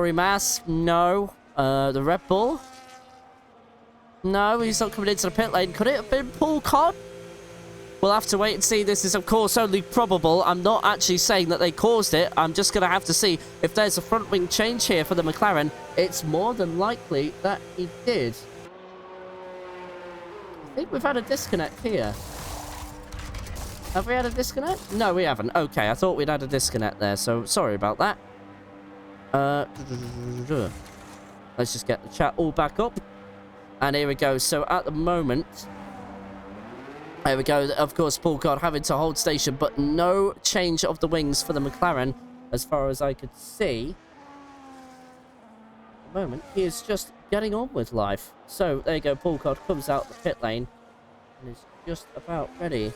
Ori Mas? No. The Red Bull? No, he's not coming into the pit lane. Could it have been Paul Codd? We'll have to wait and see. This is, of course, only probable. I'm not actually saying that they caused it. I'm just going to have to see if there's a front wing change here for the McLaren. It's more than likely that he did. I think we've had a disconnect here. Have we had a disconnect? No, we haven't. Okay, I thought we'd had a disconnect there, so sorry about that. Let's just get the chat all back up. And here we go. So at the moment, there we go. Of course, Paul Codd having to hold station, but no change of the wings for the McLaren as far as I could see. At the moment, he is just getting on with life. So there you go. Paul Codd comes out the pit lane and is just about ready.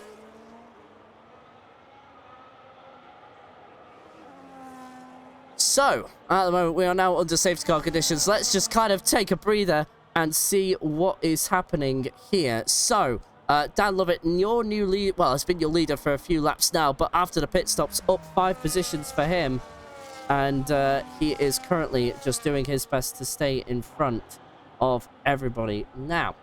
So, at the moment, we are now under safety car conditions. Let's just kind of take a breather and see what is happening here. So, Dan Lovett, your new lead, well, it's been your leader for a few laps now, but after the pit stops, up 5 positions for him. And he is currently just doing his best to stay in front of everybody now.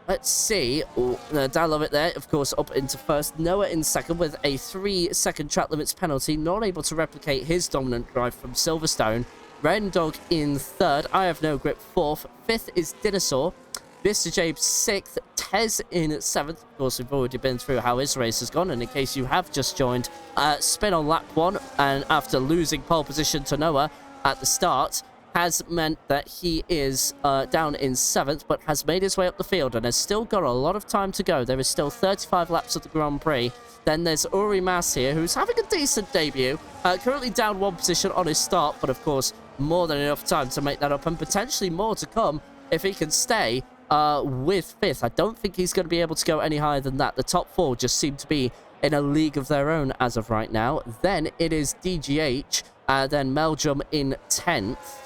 Let's see. Dan Lovett there, of course, up into first. Noah in second with a 3-second track limits penalty. Not able to replicate his dominant drive from Silverstone. Rendog in third. I Have No Grip fourth. Fifth is Dinosaur. Mr. James sixth. Tez in seventh. Of course, we've already been through how his race has gone. And in case you have just joined, spin on lap 1. And after losing pole position to Noah at the start, has meant that he is down in 7th, but has made his way up the field and has still got a lot of time to go. There is still 35 laps of the Grand Prix. Then there's Uri Mas here, who's having a decent debut. Currently down 1 position on his start, but of course, more than enough time to make that up, and potentially more to come if he can stay with 5th. I don't think he's going to be able to go any higher than that. The top 4 just seem to be in a league of their own as of right now. Then it is DGH, then Meldrum in 10th.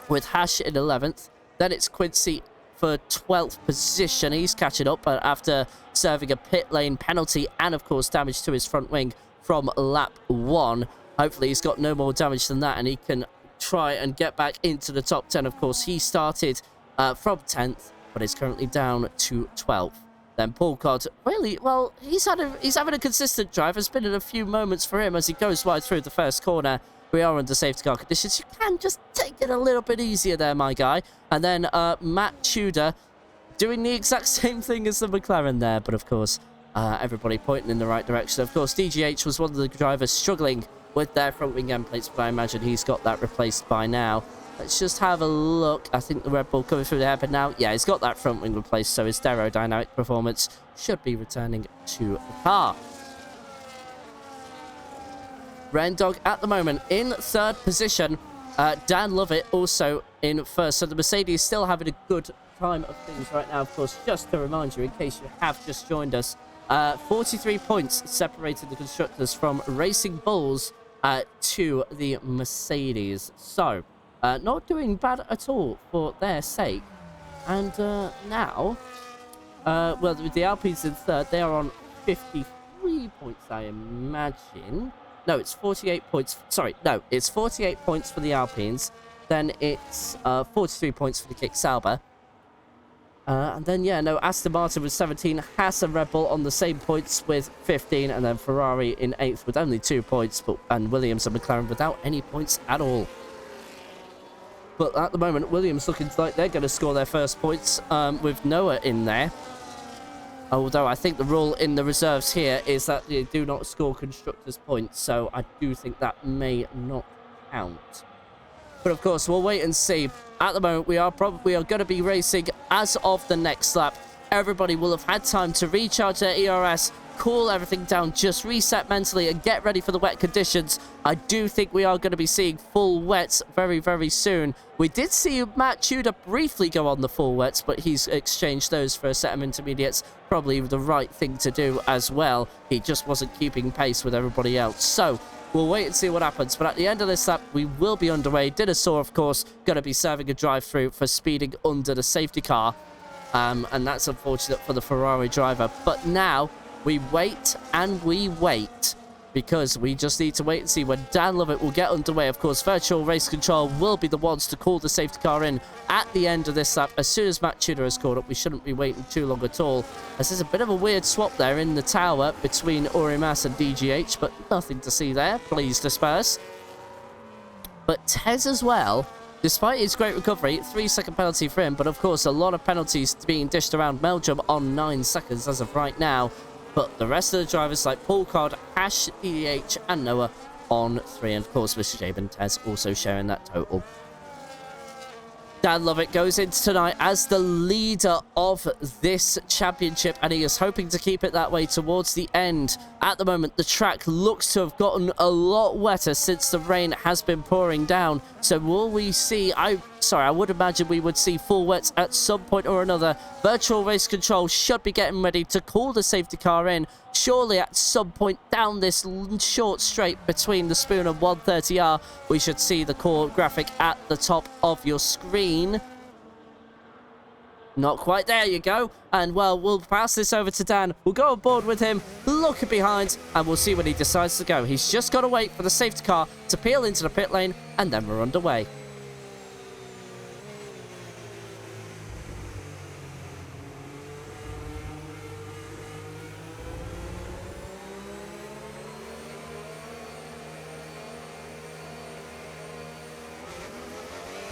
With Hash in 11th. Then it's Quincy for 12th position. He's catching up after serving a pit lane penalty and, of course, damage to his front wing from lap 1. Hopefully, he's got no more damage than that and he can try and get back into the top 10. Of course, he started from 10th, but is currently down to 12th. Then Paul Codd, really, well, he's having a consistent drive. There's been a few moments for him as he goes wide through the first corner. We are under safety car conditions. You can just take it a little bit easier there, my guy. And then Matt Tudor doing the exact same thing as the McLaren there. But, of course, everybody pointing in the right direction. Of course, DGH was one of the drivers struggling with their front wing end plates, but I imagine he's got that replaced by now. Let's just have a look. I think the Red Bull coming through the hairpin now. Yeah, he's got that front wing replaced, so his aerodynamic performance should be returning to the car. Rendog at the moment in 3rd position. Dan Lovett also in 1st. So the Mercedes still having a good time of things right now. Of course, just to remind you, in case you have just joined us, 43 points separated the constructors from Racing Bulls to the Mercedes. So, not doing bad at all for their sake. And now, well, with the Alpines in 3rd, they are on 53 points, I imagine. No, it's 48 points. Sorry, no, it's 48 points for the Alpines. Then it's 43 points for the Kick Sauber. And then, yeah, no, Aston Martin with 17. Haas and Red Bull on the same points with 15. And then Ferrari in 8th with only 2 points. And Williams and McLaren without any points at all. But at the moment, Williams looking like they're going to score their first points with Noah in there. Although I think the rule in the reserves here is that they do not score constructors' points, so I do think that may not count. But of course, we'll wait and see. At the moment, we are going to be racing as of the next lap. Everybody will have had time to recharge their ERS, cool everything down, just reset mentally and get ready for the wet conditions. I do think we are going to be seeing full wets very, very soon. We did see Matt Tudor briefly go on the full wets, but he's exchanged those for a set of intermediates. Probably the right thing to do as well. He just wasn't keeping pace with everybody else. So we'll wait and see what happens. But at the end of this lap, we will be underway. Dinosaur, of course, going to be serving a drive-through for speeding under the safety car. And that's unfortunate for the Ferrari driver. But now we wait and we wait because we just need to wait and see when Dan Lovett will get underway. Of course, Virtual Race Control will be the ones to call the safety car in at the end of this lap. As soon as Matt Tudor is called up, we shouldn't be waiting too long at all, as there's a bit of a weird swap there in the tower between Urimas and DGH, but nothing to see there. Please disperse. But Tez as well, despite his great recovery, 3-second penalty for him, but of course a lot of penalties being dished around Meldrum on 9 seconds as of right now. But the rest of the drivers like Paul Codd, Hash, DDH and Noah on 3, and of course Mr. Jabe and Tez also sharing that total. Dan Lovett goes into tonight as the leader of this championship, and he is hoping to keep it that way towards the end. At the moment, the track looks to have gotten a lot wetter since the rain has been pouring down. So will we see... I would imagine we would see full wets at some point or another. Virtual Race Control should be getting ready to call the safety car in. Surely at some point down this short straight between the Spoon and 130R, we should see the call graphic at the top of your screen. Not quite there, you go. And, well, we'll pass this over to Dan. We'll go on board with him, look behind, and we'll see when he decides to go. He's just got to wait for the safety car to peel into the pit lane, and then we're underway.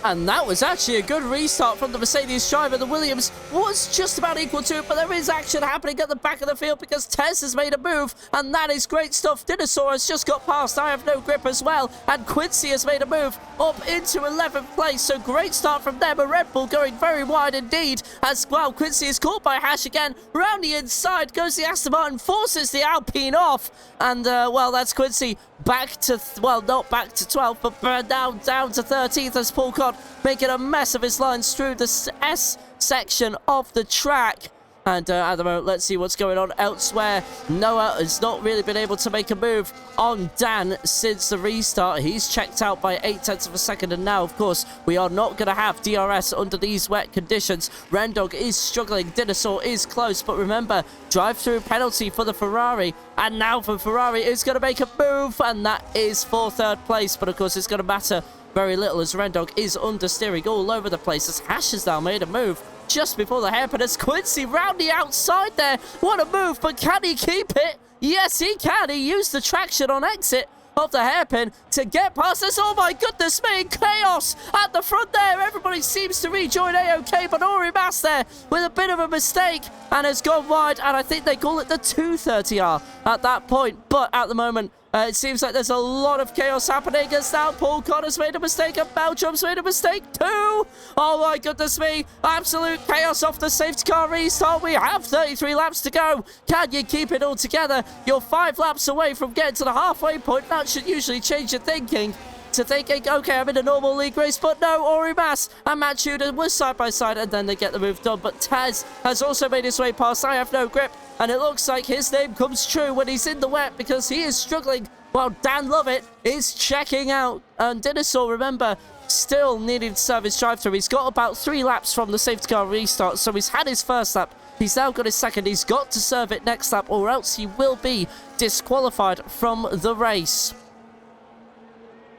And that was actually a good restart from the Mercedes driver. The Williams was just about equal to it, but there is action happening at the back of the field because Tez has made a move, and that is great stuff. Dinosaur has just got past. I Have No Grip as well, and Quincy has made a move up into 11th place. So great start from them. A Red Bull going very wide indeed as well. Quincy is caught by Hash again. Round the inside goes the Aston Martin, forces the Alpine off, and well, that's Quincy back to, well, not back to 12th, but now down to 13th as Paul Codd making a mess of his lines through the S section of the track. And at the moment, let's see what's going on elsewhere. Noah has not really been able to make a move on Dan since the restart. He's checked out by 0.8 of a second. And now, of course, we are not going to have DRS under these wet conditions. Rendog is struggling. Dinosaur is close. But remember, drive-through penalty for the Ferrari. And now for Ferrari is going to make a move. And that is for 3rd place. But, of course, it's going to matter very little as Rendog is understeering all over the place as Hash has now made a move just before the hairpin as Quincy round the outside there. What a move, but can he keep it? Yes, he can. He used the traction on exit of the hairpin to get past this. Oh my goodness me, chaos at the front there. Everybody seems to rejoin A-OK, but Urimas there with a bit of a mistake and has gone wide, and I think they call it the 230R at that point. But at the moment, it seems like there's a lot of chaos happening as now Paul Connor's made a mistake and Belgium's made a mistake too. Oh my goodness me. Absolute chaos off the safety car restart. We have 33 laps to go. Can you keep it all together? You're 5 laps away from getting to the halfway point. That should usually change your thinking to thinking, okay, I'm in a normal league race, but no, Urimas and Matt Tudor were side by side, and then they get the move done. But Taz has also made his way past I Have No Grip, and it looks like his name comes true when he's in the wet because he is struggling while Dan Lovett is checking out. And Dinosaur, remember, still needing to serve his drive-through. He's got about 3 laps from the safety car restart, so he's had his first lap. He's now got his second. He's got to serve it next lap, or else he will be disqualified from the race.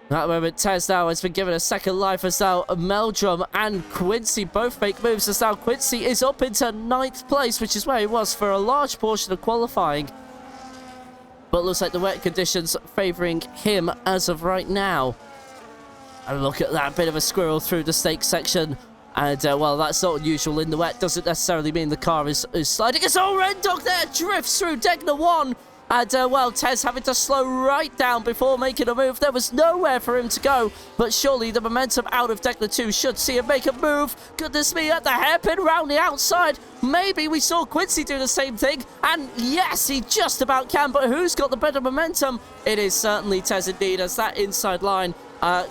At the moment, Tez now has been given a second life as now Meldrum and Quincy both make moves as now Quincy is up into 9th place, which is where he was for a large portion of qualifying. But it looks like the wet conditions favouring him as of right now. And look at that, bit of a squirrel through the stake section. And, well, that's not unusual in the wet. Doesn't necessarily mean the car is sliding. It's all Rendog there, drifts through Degner 1. And, well, Tez having to slow right down before making a move. There was nowhere for him to go, but surely the momentum out of Degner 2 should see him make a move. Goodness me, at the hairpin round the outside. Maybe we saw Quincy do the same thing, and yes, he just about can, but who's got the better momentum? It is certainly Tez indeed, as that inside line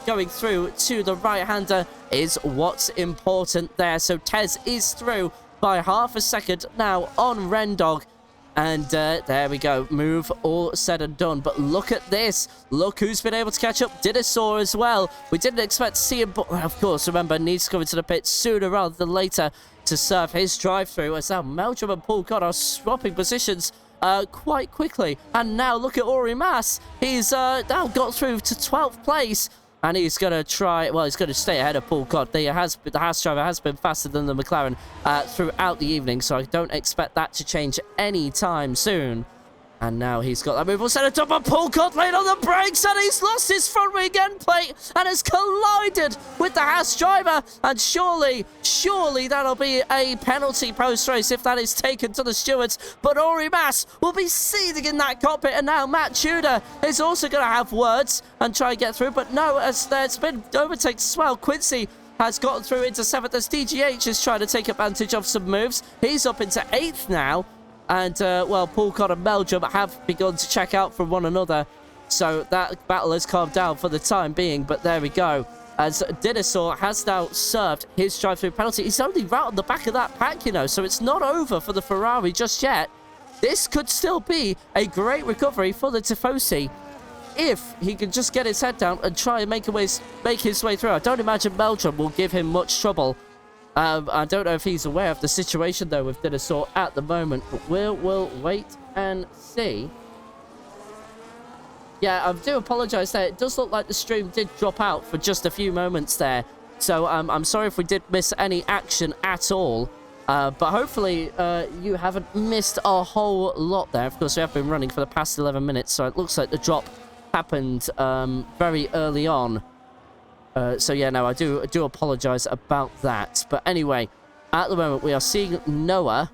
going through to the right-hander is what's important there. So Tez is through by half a second now on Rendog. And there we go. Move all said and done. But look at this. Look who's been able to catch up. Dinosaur as well. We didn't expect to see him, but of course, remember, needs to come into the pit sooner rather than later to serve his drive-through. As now Meldrum and Paul Codd are swapping positions quite quickly. And now look at Ori Mas. He's now got through to 12th place. And he's going to try, well, he's going to stay ahead of Paul Codd. The Haas driver has been faster than the McLaren throughout the evening, so I don't expect that to change anytime soon. And now he's got that move on center top, but Paul Codd laid on the brakes, and he's lost his front wing end plate and has collided with the Haas driver. And surely that'll be a penalty post-race if that is taken to the stewards. But Ori Mas will be seething in that cockpit, and now Matt Tudor is also going to have words and try and get through. But no, as there's been overtakes as well. Quincy has gotten through into 7th as DGH is trying to take advantage of some moves. He's up into 8th now. And, well, Paul Codd and Belgium have begun to check out from one another. So that battle has calmed down for the time being. But there we go. As Dinosaur has now served his drive-through penalty. He's only right on the back of that pack, you know. So it's not over for the Ferrari just yet. This could still be a great recovery for the Tifosi if he can just get his head down and try and make his way through. I don't imagine Belgium will give him much trouble. I don't know if he's aware of the situation, though, with Dinosaur at the moment. But we'll wait and see. Yeah, I do apologise there. It does look like the stream did drop out for just a few moments there. So I'm sorry if we did miss any action at all. But hopefully you haven't missed a whole lot there. Of course, we have been running for the past 11 minutes. So it looks like the drop happened very early on. So yeah, no, I do apologise about that. But anyway, at the moment we are seeing Noah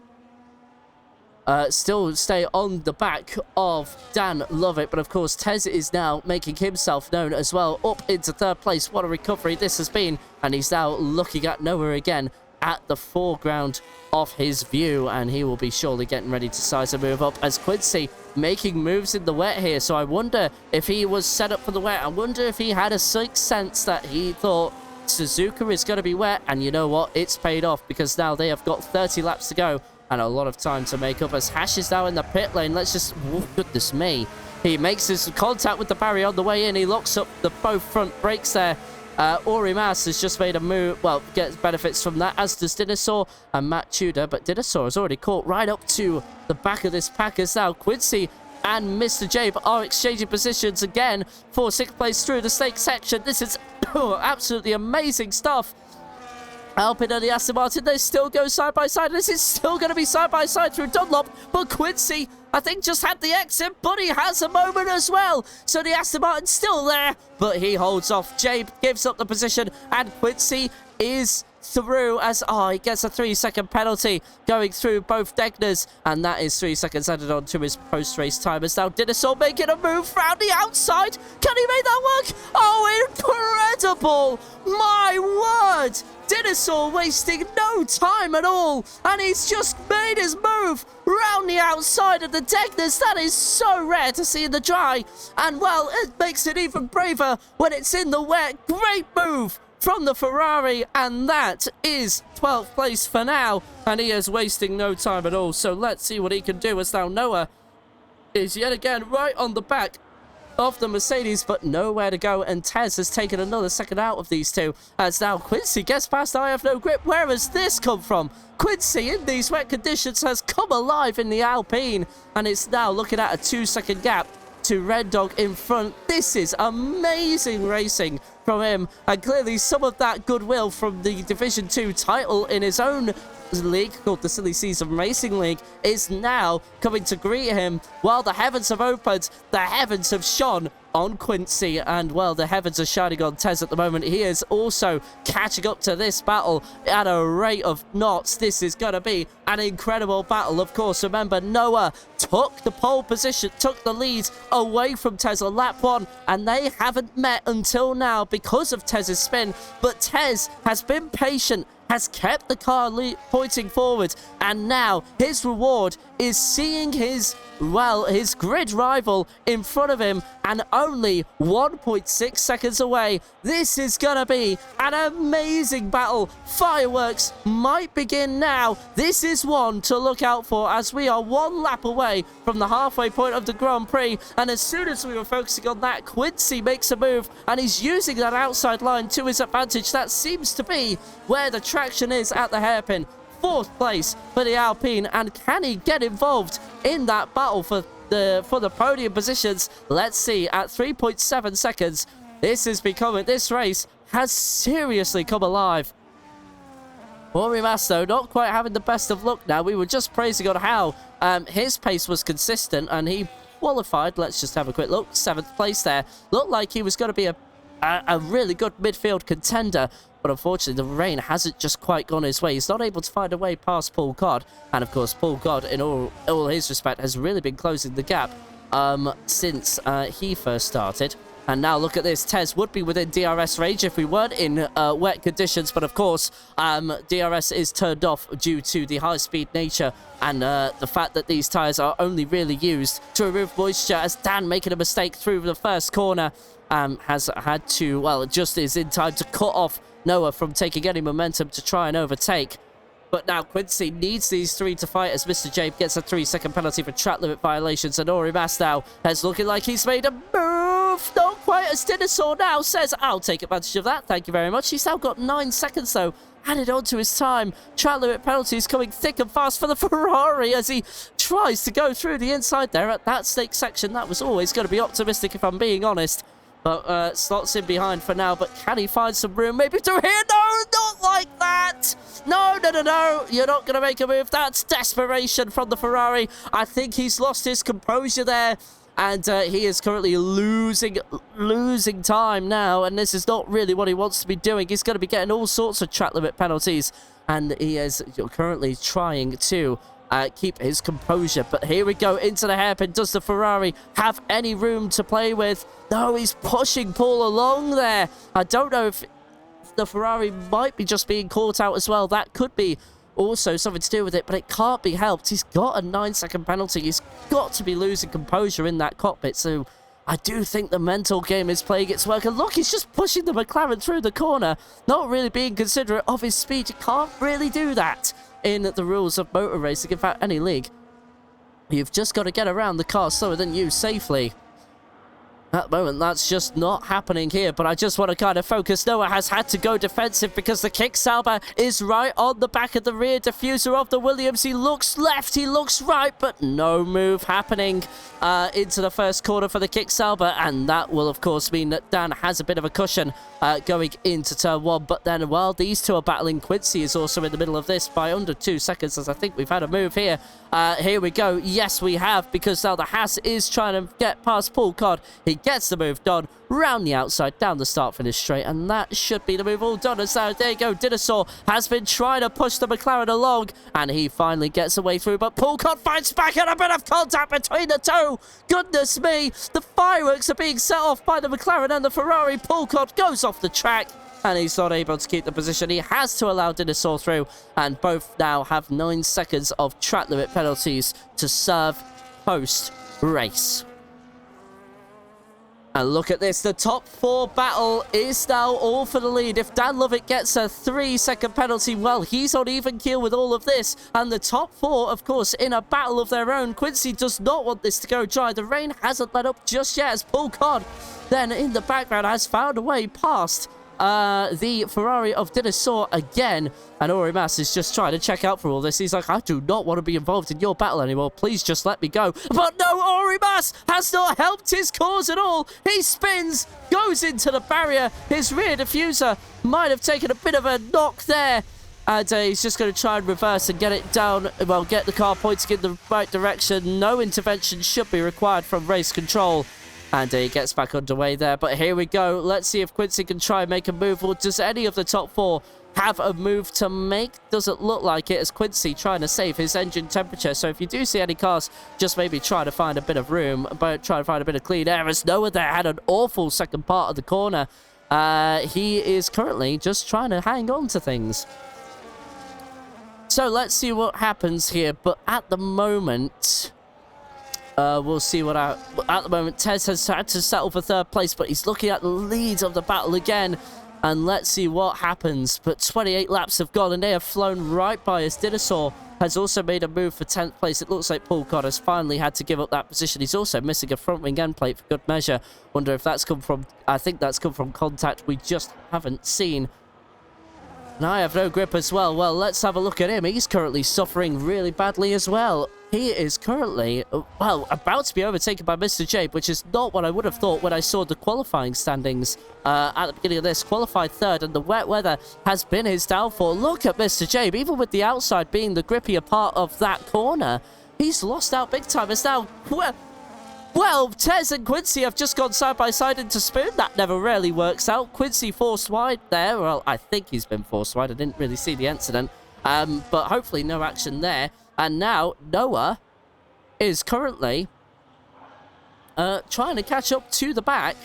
still stay on the back of Dan Lovett. But of course, Tez is now making himself known as well, up into 3rd place. What a recovery this has been. And he's now looking at Noah again at the foreground of his view, and he will be surely getting ready to size a move up as Quincy making moves in the wet here. So I wonder if he was set up for the wet. I wonder if he had a sixth sense that he thought Suzuka is going to be wet, and you know what, it's paid off, because now they have got 30 laps to go and a lot of time to make up as Hash is now in the pit lane. Let's just, oh, goodness me, he makes his contact with the barrier on the way in. He locks up the both front brakes there. Ori Mas has just made a move, well, gets benefits from that, as does Dinosaur and Matt Tudor, but Dinosaur has already caught right up to the back of this pack as now Quincy and Mr. Jabe are exchanging positions again for 6th place through the snake section. This is absolutely amazing stuff. Alpine and the Aston Martin, they still go side by side. This is still going to be side by side through Dunlop, but Quincy, I think, just had the exit, but he has a moment as well. So the Aston Martin's still there, but he holds off. Jabe gives up the position, and Quincy is through as, he gets a 3-second penalty going through both Degners, and that is 3 seconds added on to his post-race time. As now Dinosaur making a move round the outside. Can he make that work? Oh, incredible! My word! Dinosaur wasting no time at all, and he's just made his move round the outside of the Degners. That is so rare to see in the dry, and well, it makes it even braver when it's in the wet. Great move from the Ferrari, and that is 12th place for now, and he is wasting no time at all. So let's see what he can do, as now Noah is yet again right on the back of the Mercedes, but nowhere to go, and Tez has taken another second out of these two, as now Quincy gets past I have no grip. Where has this come from? Quincy in these wet conditions has come alive in the Alpine, and it's now looking at a 2-second gap to Red Dog in front. This is amazing racing from him, and clearly some of that goodwill from the Division 2 title in his own league called the Silly Season Racing League is now coming to greet him. While the heavens have opened, the heavens have shone on Quincy, and well, the heavens are shining on Tez at the moment. He is also catching up to this battle at a rate of knots. This is going to be an incredible battle. Of course, remember, Noah took the pole position, took the lead away from Tez on lap 1, and they haven't met until now because of Tez's spin. But Tez has been patient, has kept the car pointing forward, and now his reward is seeing his grid rival in front of him and only 1.6 seconds away. This is gonna be an amazing battle. Fireworks might begin now. This is one to look out for, as we are 1 lap away from the halfway point of the Grand Prix, and as soon as we were focusing on that, Quincy makes a move, and he's using that outside line to his advantage. That seems to be where the traction is at the hairpin. 4th place for the Alpine, and can he get involved in that battle for the podium positions? Let's see. At 3.7 seconds, this race has seriously come alive. Ori Masto not quite having the best of luck now. We were just praising on how his pace was consistent, and he qualified. Let's just have a quick look. 7th place there. Looked like he was going to be a really good midfield contender, but unfortunately the rain hasn't just quite gone his way. He's not able to find a way past Paul Codd, and of course Paul Codd, in all his respect, has really been closing the gap since he first started. And now look at this. Tez would be within DRS range if we weren't in wet conditions. But of course, DRS is turned off due to the high-speed nature and the fact that these tyres are only really used to remove moisture. As Dan, making a mistake through the first corner, has had to, well, just is in time to cut off Noah from taking any momentum to try and overtake. But now Quincy needs these 3 to fight as Mr. Jabe gets a 3-second penalty for track limit violations. And Ori Mastow is looking like he's made a move. Not quite as Dinosaur now says, I'll take advantage of that. Thank you very much. He's now got 9 seconds, though, added on to his time. Track limit penalties coming thick and fast for the Ferrari as he tries to go through the inside there at that stake section. That was always going to be optimistic, if I'm being honest. But slots in behind for now. But can he find some room maybe through here? No, not like that. No. You're not going to make a move. That's desperation from the Ferrari. I think he's lost his composure there. And he is currently losing time now. And this is not really what he wants to be doing. He's going to be getting all sorts of track limit penalties. And he is currently trying to keep his composure. But here we go into the hairpin. Does the Ferrari have any room to play with? No, he's pushing Paul along there. I don't know if the Ferrari might be just being caught out as well. That could be also something to do with it, but it can't be helped. He's got a 9-second penalty. He's got to be losing composure in that cockpit. So I do think the mental game is playing its work. And look, he's just pushing the McLaren through the corner, not really being considerate of his speed. You can't really do that in the rules of motor racing. In fact, any league, you've just got to get around the car slower than you safely. At the moment, that's just not happening here, but I just want to kind of focus. Noah has had to go defensive because the kick Sauber is right on the back of the rear diffuser of the Williams. He looks left, he looks right, but no move happening into the first corner for the kick Sauber, and that will, of course, mean that Dan has a bit of a cushion going into turn 1. But then, while these two are battling, Quincy is also in the middle of this by under 2 seconds, as I think we've had a move here. Here we go. Yes, we have, because now the Haas is trying to get past Paul Codd. He gets the move done round the outside, down the start finish straight, and that should be the move all done. And so there you go. Dinosaur has been trying to push the McLaren along, and he finally gets away through, but Paul Codd fights back, and a bit of contact between the two. Goodness me, the fireworks are being set off by the McLaren and the Ferrari. Paul Codd goes off the track, and he's not able to keep the position. He has to allow Dinosaur through, and both now have 9 seconds of track limit penalties to serve post-race. And look at this, the top 4 battle is now all for the lead. If Dan Lovett gets a 3-second penalty, well, he's on even keel with all of this. And the top 4, of course, in a battle of their own. Quincy does not want this to go dry. The rain hasn't let up just yet, as Paul Codd then in the background has found a way past the Ferrari of Dinosaur again. And Ori Mas is just trying to check out for all this. He's like, I do not want to be involved in your battle anymore. Please just let me go. But no, Ori Mas has not helped his cause at all. He spins, goes into the barrier. His rear diffuser might have taken a bit of a knock there. And he's just going to try and reverse and get it down. Well, get the car pointing in the right direction. No intervention should be required from race control. And he gets back underway there. But here we go. Let's see if Quincy can try and make a move. Or does any of the top 4 have a move to make? Doesn't look like it, as Quincy trying to save his engine temperature. So if you do see any cars, just maybe try to find a bit of room, but try to find a bit of clean air. As Noah there had an awful second part of the corner. He is currently just trying to hang on to things. So let's see what happens here. But at the moment, we'll see what at the moment. Tez has had to settle for 3rd place, but he's looking at the lead of the battle again. And let's see what happens. But 28 laps have gone, and they have flown right by us. Dinosaur has also made a move for 10th place. It looks like Paul Codd has finally had to give up that position. He's also missing a front wing end plate for good measure. Wonder if that's come from, I think that's come from contact we just haven't seen. And I have no grip as well. Well, let's have a look at him. He's currently suffering really badly as well. He is currently, well, about to be overtaken by Mr. Jabe, which is not what I would have thought when I saw the qualifying standings at the beginning of this. Qualified third, and the wet weather has been his downfall. Look at Mr. Jabe, even with the outside being the grippier part of that corner. He's lost out big time. It's now, well, Tez and Quincy have just gone side by side into Spoon. That never really works out. Quincy forced wide there. Well, I think he's been forced wide. I didn't really see the incident. But hopefully no action there. And now Noah is currently trying to catch up to the back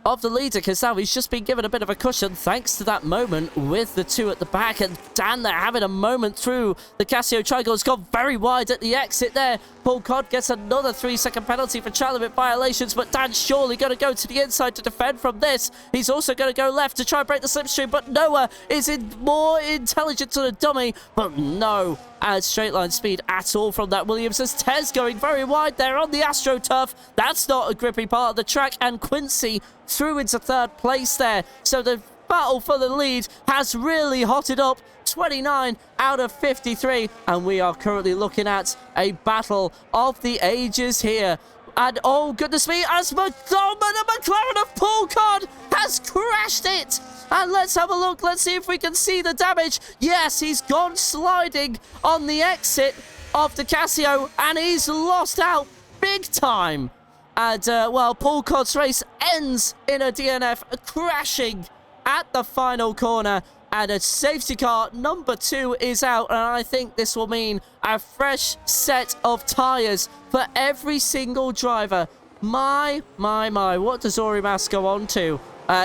of the leader, because now he's just been given a bit of a cushion thanks to that moment with the two at the back. And Dan, they're having a moment through the Casio triangle. It's gone very wide at the exit there. Paul Codd gets another 3-second penalty for child limit violations, but Dan's surely going to go to the inside to defend from this. He's also going to go left to try and break the slipstream, but Noah is more intelligent than a dummy, but no straight line speed at all from that Williams, as Tez going very wide there on the AstroTurf. That's not a grippy part of the track, and Quincy through into third place there. So the battle for the lead has really hotted up. 29 out of 53, and we are currently looking at a battle of the ages here. And oh goodness me, as McLaren of Paul Codd has crashed it. And let's have a look. Let's see if we can see the damage. Yes, he's gone sliding on the exit of the Casio, and he's lost out big time. And, well, Paul Codd's race ends in a DNF, crashing at the final corner. And a safety car number 2 is out, and I think this will mean a fresh set of tyres for every single driver. My, what does Orimas go on to?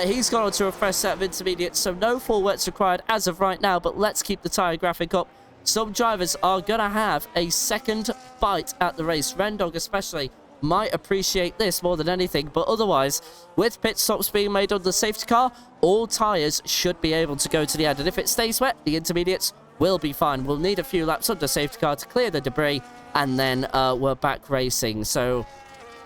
He's gone on to a fresh set of intermediates, so no full wets required as of right now, but let's keep the tyre graphic up. Some drivers are going to have a second bite at the race. Rendog especially might appreciate this more than anything, but otherwise, with pit stops being made on the safety car, all tyres should be able to go to the end, and if it stays wet, the intermediates will be fine. We'll need a few laps under safety car to clear the debris, and then we're back racing. So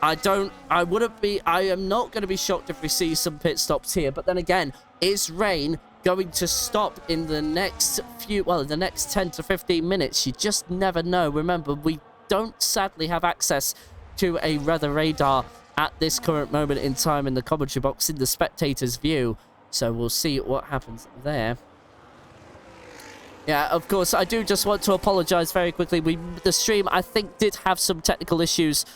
I am not going to be shocked if we see some pit stops here, but then again, is rain going to stop in the next in the next 10 to 15 minutes? You just never know. Remember, we don't sadly have access to a weather radar at this current moment in time in the commentary box in the spectator's view, so we'll see what happens there. Yeah, of course, I do just want to apologize very quickly. The stream, I think, did have some technical issues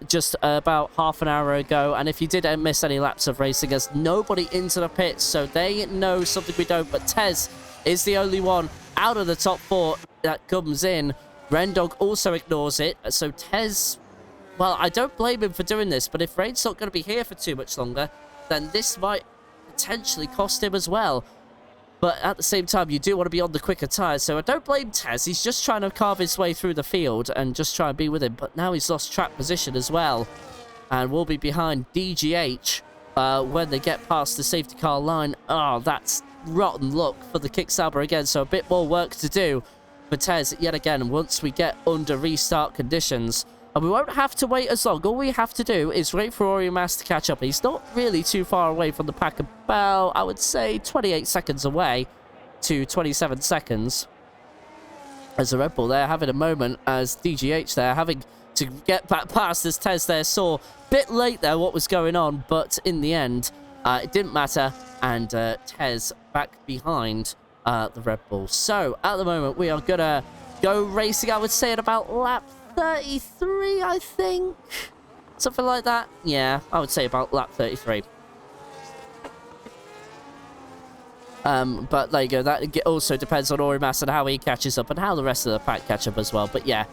just about half an hour ago, and if you did miss any laps of racing, there's nobody into the pits, so they know something we don't, but Tez is the only one out of the top 4 that comes in. Rendog also ignores it, so Tez, well, I don't blame him for doing this, but if rain's not going to be here for too much longer, then this might potentially cost him as well. But at the same time, you do want to be on the quicker tyres, so I don't blame Tez. He's just trying to carve his way through the field and just try and be with him, but now he's lost track position as well. And we'll be behind DGH when they get past the safety car line. Oh, that's rotten luck for the Kick Sauber again, so a bit more work to do for Tez yet again once we get under restart conditions. And we won't have to wait as long. All we have to do is wait for Orimas to catch up. He's not really too far away from the pack, about, I would say, 28 seconds away to 27 seconds. As a Red Bull there having a moment, as DGH there having to get back past as Tez there saw. Bit late there what was going on, but in the end, it didn't matter. And Tez back behind the Red Bull. So, at the moment, we are going to go racing, I would say, at about lap 33, I think. Something like that. Yeah, I would say about lap 33. But there you go. That also depends on Orimas and how he catches up and how the rest of the pack catch up as well. But yeah,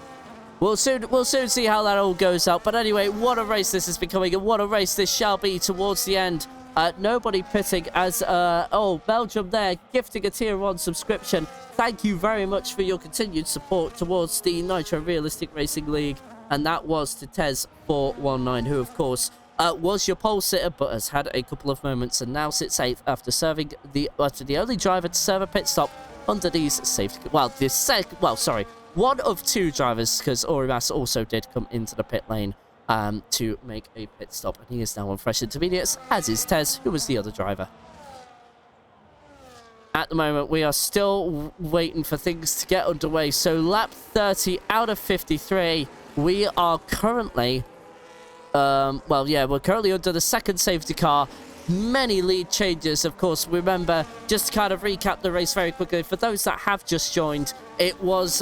we'll soon see how that all goes out. But anyway, what a race this is becoming, and what a race this shall be towards the end. Nobody pitting as, Belgium there, gifting a tier 1 subscription. Thank you very much for your continued support towards the Nitro Realistic Racing League. And that was to Tez419, who, of course, was your pole sitter, but has had a couple of moments and now sits 8th after serving the only driver to serve a pit stop under these safety... Well, one of 2 drivers, because Orimas also did come into the pit lane to make a pit stop, and he is now on fresh intermediates, as is Tez, who was the other driver. at the moment. We are still waiting for things to get underway. So lap 30 out of 53. We are currently, well, yeah, we're currently under the second safety car. Many lead changes, of course. Remember, just to kind of recap the race very quickly, for those that have just joined, it was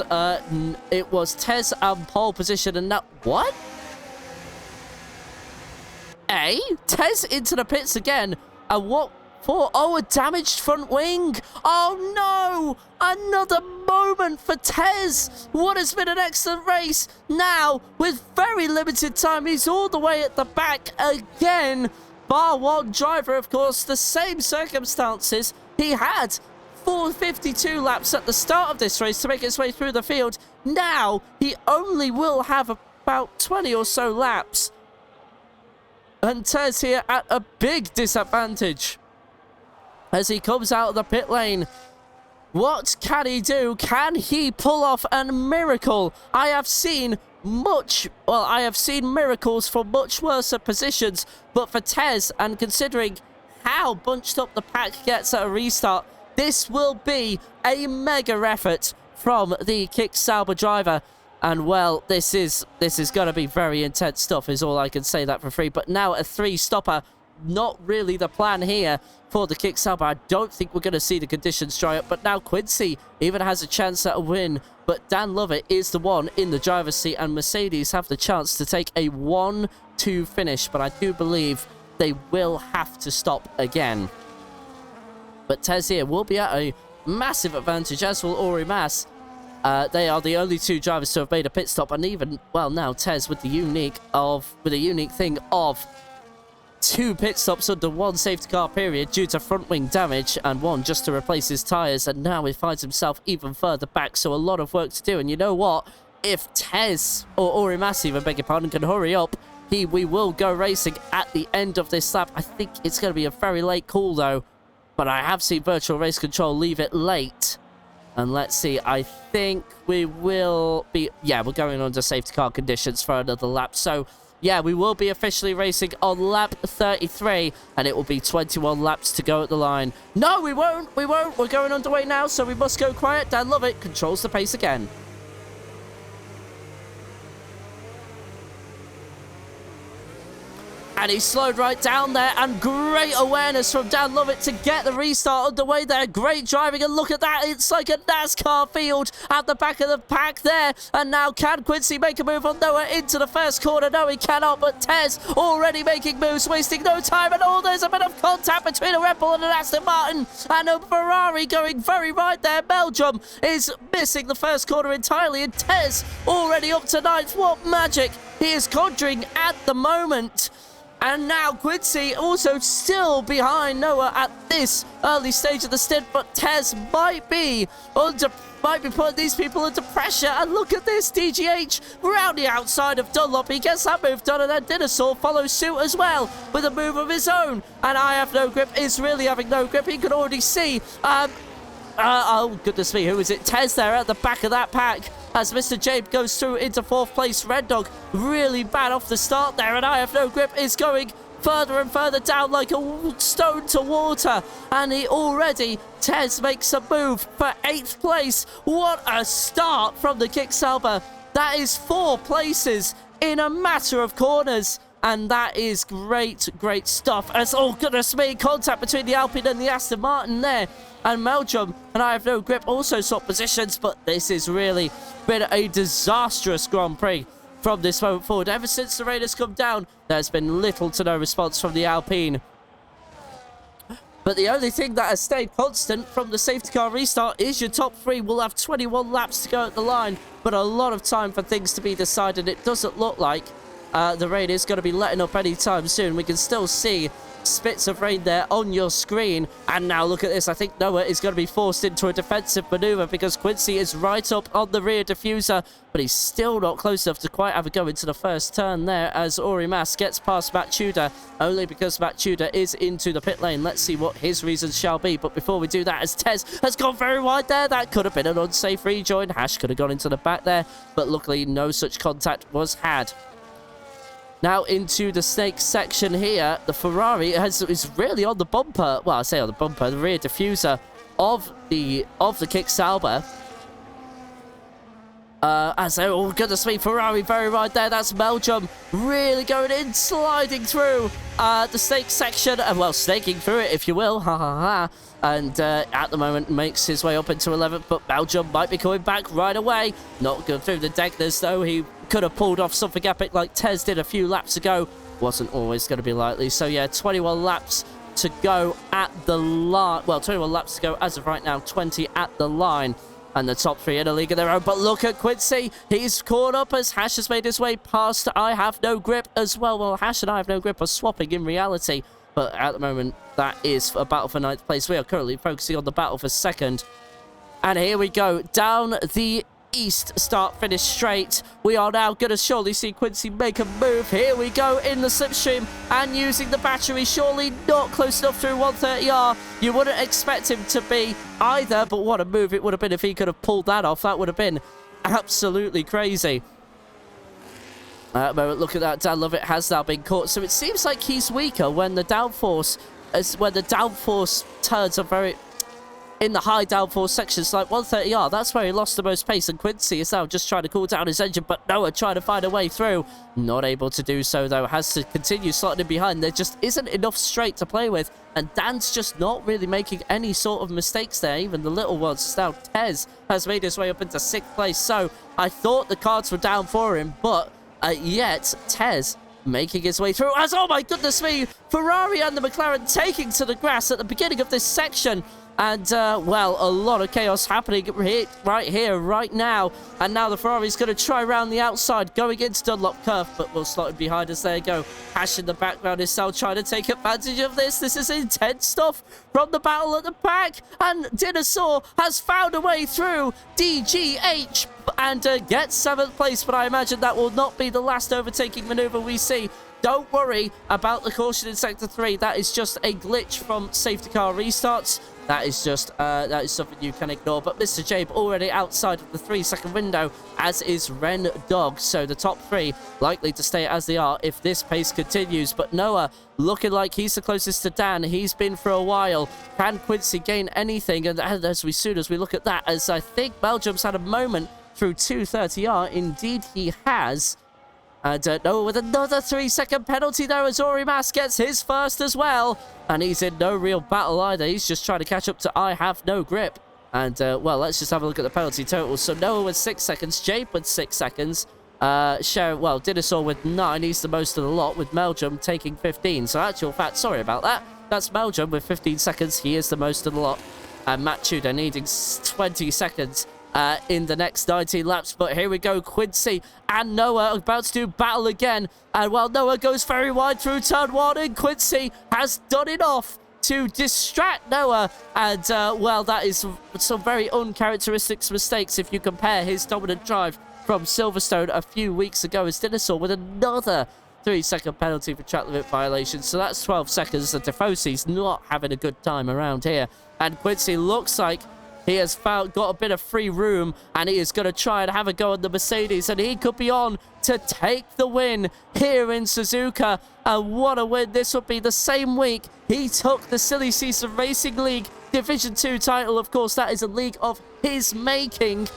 Tez on pole position, and now what? Tez into the pits again, and what for? Oh, a damaged front wing. Oh no, another moment for Tez. What has been an excellent race. Now, with very limited time, he's all the way at the back again. Bar one driver, of course, the same circumstances. He had 452 laps at the start of this race to make his way through the field. Now, he only will have about 20 or so laps. And Tez here at a big disadvantage as he comes out of the pit lane. What can he do? Can he pull off a miracle? I have seen miracles for much worse positions, but for Tez, and considering how bunched up the pack gets at a restart, this will be a mega effort from the Kick Sauber driver. And well, this is going to be very intense stuff, is all I can say that for free. But now a 3-stopper, not really the plan here for the Kick Sauber. I don't think we're going to see the conditions dry up, but now Quincy even has a chance at a win. But Dan Lovett is the one in the driver's seat, and Mercedes have the chance to take a 1-2 finish, but I do believe they will have to stop again. But Tez here will be at a massive advantage, as will Ori Mas. They are the only two drivers to have made a pit stop, and even, well, now Tez with the unique thing of 2 pit stops under 1 safety car period due to front wing damage, and 1 just to replace his tyres, and now he finds himself even further back, so a lot of work to do. And you know what? If Tez, or Ori Mas even, beg your pardon, can hurry up, we will go racing at the end of this lap. I think it's going to be a very late call though, but I have seen Virtual Race Control leave it late. And let's see, I think we will be, yeah, we're going under safety car conditions for another lap. So, yeah, we will be officially racing on lap 33, and it will be 21 laps to go at the line. No, we won't. We're going underway now, so we must go quiet. Dan Lovett controls the pace again. And he slowed right down there, and great awareness from Dan Lovett to get the restart underway there. Great driving, and look at that. It's like a NASCAR field at the back of the pack there. And now can Quincy make a move on Noah into the first corner? No, he cannot, but Tez already making moves, wasting no time at all. There's a bit of contact between a Red Bull and an Aston Martin, and a Ferrari going very right there. Belgium is missing the first corner entirely, and Tez already up to 9th. What magic he is conjuring at the moment. And now Quincy also still behind Noah at this early stage of the stint, but Tez might be putting these people under pressure. And look at this, DGH round the outside of Dunlop. He gets that move done, and then Dinosaur follows suit as well with a move of his own. And I Have No Grip is really having no grip. He can already see, oh goodness me, who is it? Tez there at the back of that pack, as Mr. Jabe goes through into 4th place. Red Dog really bad off the start there, and I Have No Grip is going further and further down like a stone to water. And he already, Tez makes a move for 8th place. What a start from the Kick Sauber. That is 4 places in a matter of corners. And that is great, great stuff. As, oh goodness me, contact between the Alpine and the Aston Martin there. And Meldrum and I Have No Grip also swap positions, but this has really been a disastrous Grand Prix from this moment forward. Ever since the rain has come down, there's been little to no response from the Alpine. But the only thing that has stayed constant from the safety car restart is your top 3 will have 21 laps to go at the line, but a lot of time for things to be decided. It doesn't look like the rain is going to be letting up anytime soon. We can still see spits of rain there on your screen. And now look at this. I think Noah is going to be forced into a defensive maneuver because Quincy is right up on the rear diffuser, but he's still not close enough to quite have a go into the first turn there as Ori Mas gets past Matt Tudor, only because Matt Tudor is into the pit lane. Let's see what his reasons shall be. But before we do that, as Tez has gone very wide there, that could have been an unsafe rejoin. Hash could have gone into the back there, but luckily no such contact was had. Now into the snake section here. The Ferrari is really on the bumper. Well, I say on the bumper, the rear diffuser of the kick Sauber. As oh goodness me, Ferrari very right there. That's Belgium really going in, sliding through the stake section, and well, snaking through it, if you will, ha ha ha. And at the moment makes his way up into 11th, but Belgium might be coming back right away. Not good through the Degners though. He could have pulled off something epic like Tez did a few laps ago. Wasn't always going to be likely. So yeah, 21 laps to go at the line. Well, 21 laps to go as of right now, 20 at the line. And the top three in a league of their own. But look at Quincy. He's caught up as Hash has made his way past I Have No Grip as well. Well, Hash and I Have No Grip are swapping in reality. But at the moment, that is a battle for 9th place. We are currently focusing on the battle for 2nd. And here we go. Down the east start-finish straight. We are now going to surely see Quincy make a move. Here we go in the slipstream and using the battery. Surely not close enough through 130R. You wouldn't expect him to be either, but what a move it would have been if he could have pulled that off. That would have been absolutely crazy. At the moment, look at that. Dan Lovett has now been caught. So it seems like he's weaker when the downforce turns are very in the high downforce sections like 130R. That's where he lost the most pace, and Quincy is now just trying to cool down his engine, but Noah trying to find a way through. Not able to do so though, has to continue slotting in behind. There just isn't enough straight to play with, and Dan's just not really making any sort of mistakes there, even the little ones. Now Tez has made his way up into 6th place, so I thought the cards were down for him, but yet Tez making his way through as, oh my goodness me, Ferrari and the McLaren taking to the grass at the beginning of this section. And, well, a lot of chaos happening right here, right now. And now the Ferrari's going to try around the outside, going into Dunlop Curve, but we'll slot it behind us. There you go. Hash in the background is now trying to take advantage of this. This is intense stuff from the battle at the back. And Dinosaur has found a way through DGH and gets 7th place. But I imagine that will not be the last overtaking maneuver we see. Don't worry about the caution in Sector 3. That is just a glitch from safety car restarts. That is just, that is something you can ignore. But Mr. Jabe already outside of the 3-second window, as is Ren Dog. So the top 3 likely to stay as they are if this pace continues. But Noah looking like he's the closest to Dan. He's been for a while. Can Quincy gain anything? And as soon as we look at that, as I think Belgium's had a moment through 230R. Indeed, he has. And Noah with another 3-second penalty there as Orimas gets his first as well. And he's in no real battle either. He's just trying to catch up to I Have No Grip. And, well, let's just have a look at the penalty totals. So Noah with 6 seconds, Jabe with 6 seconds. Dinosaur with 9. He's the most of the lot, with Belgium taking 15. So actual fact, sorry about that. That's Belgium with 15 seconds. He is the most of the lot. And Matt Tudor needing 20 seconds. In the next 19 laps. But here we go, Quincy and Noah about to do battle again. And while Noah goes very wide through turn 1, and Quincy has done enough to distract Noah. And, well, that is some very uncharacteristic mistakes if you compare his dominant drive from Silverstone a few weeks ago, as Dinosaur with another 3-second penalty for track limit violation. So that's 12 seconds. And Defosi's not having a good time around here. And Quincy looks like he has got a bit of free room, and he is going to try and have a go at the Mercedes, and he could be on to take the win here in Suzuka. And what a win. This would be the same week he took the Silly Season Racing League Division 2 title. Of course, that is a league of his making.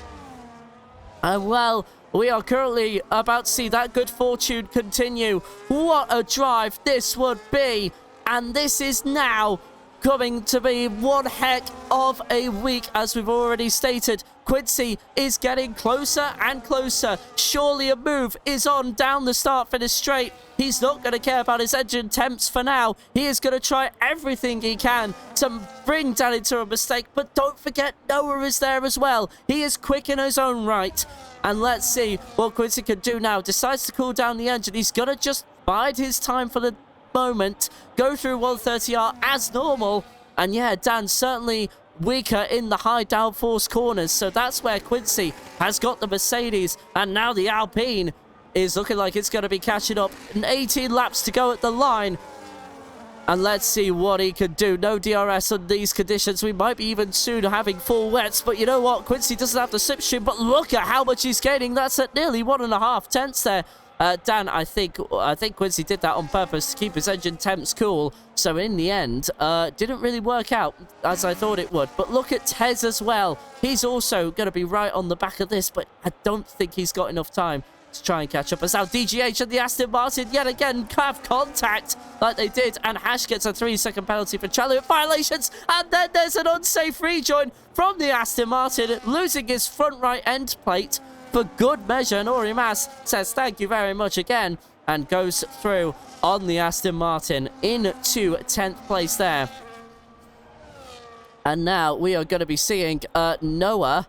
And, well, we are currently about to see that good fortune continue. What a drive this would be. And this is now coming to be one heck of a week, as we've already stated. Quincy is getting closer and closer. Surely a move is on down the start-finish straight. He's not going to care about his engine temps for now. He is going to try everything he can to bring Dan into a mistake. But don't forget, Noah is there as well. He is quick in his own right. And let's see what Quincy can do now. Decides to cool down the engine. He's going to just bide his time for the moment, go through 130R as normal. And yeah, Dan's certainly weaker in the high downforce corners, so that's where Quincy has got the Mercedes. And now the Alpine is looking like it's going to be catching up. 18 laps to go at the line, and let's see what he can do. No DRS on these conditions. We might be even soon having full wets, but you know what, Quincy doesn't have the slipstream, but look at how much he's gaining. That's at nearly 1.5 tenths there. Dan, I think Quincy did that on purpose to keep his engine temps cool. So in the end, didn't really work out as I thought it would. But look at Tez as well. He's also going to be right on the back of this, but I don't think he's got enough time to try and catch up. As now DGH and the Aston Martin yet again have contact like they did, and Hash gets a 3-second penalty for track limit violations, and then there's an unsafe rejoin from the Aston Martin, losing his front right end plate for good measure, and Ori Mas says thank you very much again and goes through on the Aston Martin into 10th place there. And now we are going to be seeing Noah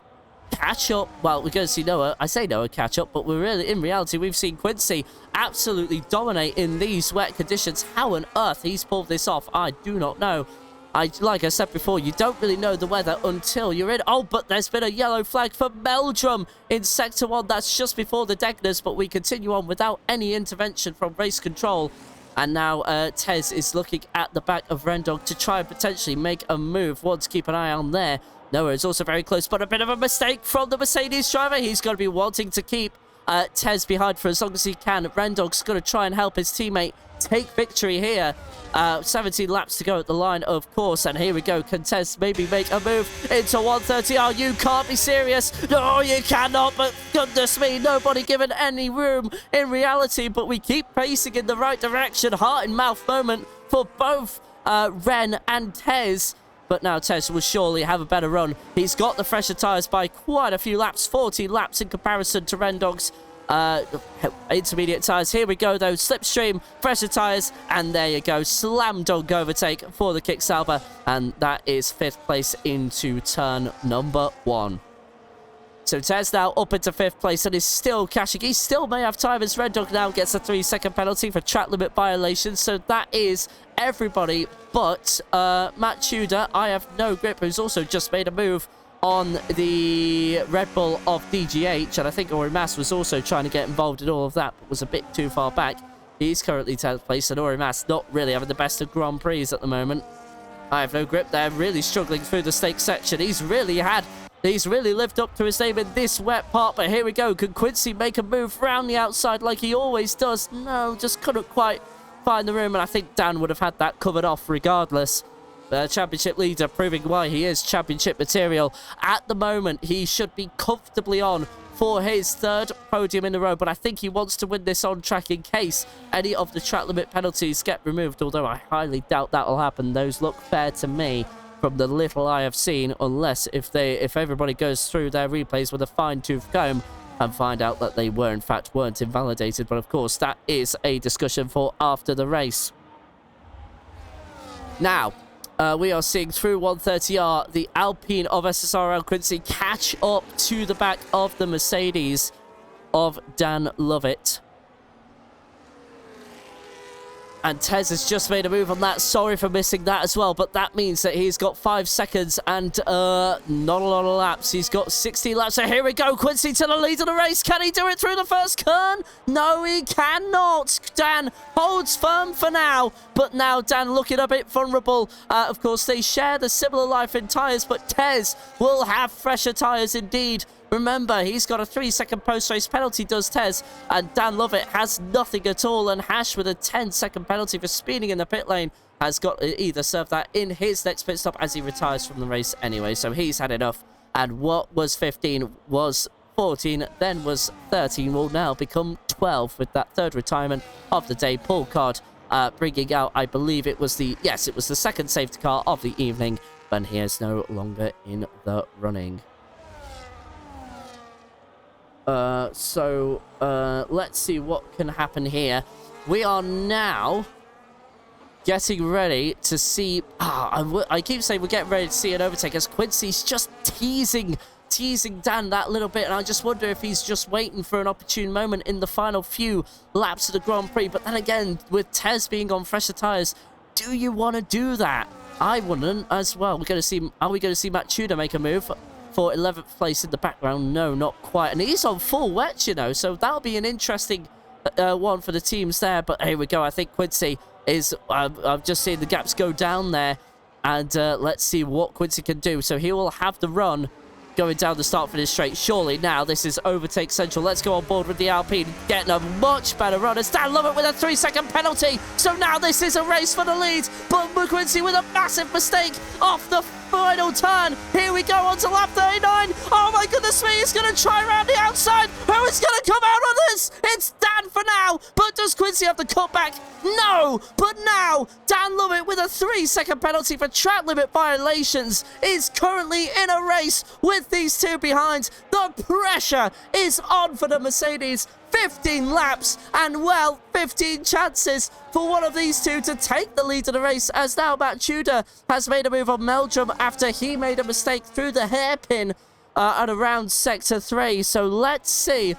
catch up. Well, we're going to see Noah. I say Noah catch up, but in reality, we've seen Quincy absolutely dominate in these wet conditions. How on earth he's pulled this off, I do not know. Like I said before, you don't really know the weather until you're in. Oh, but there's been a yellow flag for Meldrum in Sector 1. That's just before the Degners, but we continue on without any intervention from race control. And now Tez is looking at the back of Rendog to try and potentially make a move. Want to keep an eye on there. Noah is also very close, but a bit of a mistake from the Mercedes driver. He's going to be wanting to keep Tez behind for as long as he can. Rendog's going to try and help his teammate take victory here. 17 laps to go at the line, of course, and here we go. Can Tez maybe make a move into 130R? You can't be serious. No, you cannot, but goodness me, nobody given any room in reality, but we keep pacing in the right direction. Heart in mouth moment for both Ren and Tez. But now Tez will surely have a better run. He's got the fresher tyres by quite a few laps, 14 laps in comparison to Rendog's intermediate tyres. Here we go, though. Slipstream, fresher tyres, and there you go. Slam dunk overtake for the Kick-Sauber, and that is 5th place into turn number 1. So Tez now up into 5th place and is still cashing. He still may have time as Red Dog now gets a 3-second penalty for track limit violations. So that is everybody but Matt Tudor. I have no grip, who's also just made a move on the Red Bull of DGH. And I think Ori Mas was also trying to get involved in all of that, but was a bit too far back. He's currently 10th place, and Ori Mas not really having the best of Grand Prix at the moment. I have no grip there, really struggling through the stake section. He's really lived up to his name in this wet part, but here we go. Can Quincy make a move around the outside like he always does? No, just couldn't quite find the room, and I think Dan would have had that covered off regardless. Championship leader proving why he is championship material. At the moment, he should be comfortably on for his 3rd podium in a row, but I think he wants to win this on track in case any of the track limit penalties get removed, although I highly doubt that will happen. Those look fair to me from the little I have seen, unless if everybody goes through their replays with a fine-tooth comb and find out that they weren't invalidated. But of course, that is a discussion for after the race. Now, we are seeing through 130R, the Alpine of SSRL Quincy catch up to the back of the Mercedes of Dan Lovett. And Tez has just made a move on that. Sorry for missing that as well, but that means that he's got 5 seconds and not a lot of laps. He's got 16 laps, so here we go. Quincy to the lead of the race. Can he do it through the first turn? No, he cannot. Dan holds firm for now, but now Dan looking a bit vulnerable. Of course, they share the similar life in tyres, but Tez will have fresher tyres indeed. Remember, he's got a 3-second post-race penalty, does Tez, and Dan Lovett has nothing at all, and Hash with a 10-second penalty for speeding in the pit lane has got to either serve that in his next pit stop as he retires from the race anyway, so he's had enough. And what was 15 was 14, then was 13, will now become 12 with that 3rd retirement of the day. Paul Codd bringing out, I believe it was the 2nd safety car of the evening, but he is no longer in the running. Let's see what can happen here. We are now getting ready to see... I keep saying we're getting ready to see an overtake as Quincy's just teasing Dan that little bit, and I just wonder if he's just waiting for an opportune moment in the final few laps of the Grand Prix. But then again, with Tez being on fresher tyres, do you want to do that? I wouldn't as well. Are we going to see Matt Tudor make a move for 11th place in the background? No, not quite. And he's on full wet, you know, so that'll be an interesting one for the teams there. But here we go. I think Quincy is... I've just seen the gaps go down there. And let's see what Quincy can do. So he will have the run going down the start-finish straight. Surely now this is overtake central. Let's go on board with the Alpine, getting a much better run. As Dan Lovett with a 3-second penalty. So now this is a race for the lead. But Quincy with a massive mistake off the final turn. Here we go on to lap 39. Oh my goodness me, he's going to try around the outside. Who is going to come out on this? It's Dan for now. But does Quincy have the cutback? No. But now, Dan Lovett with a 3-second penalty for track limit violations is currently in a race with these two behind. The pressure is on for the Mercedes. 15 laps and, well, 15 chances for one of these two to take the lead of the race, as now Matt Tudor has made a move on Meldrum after he made a mistake through the hairpin at around sector 3. So let's see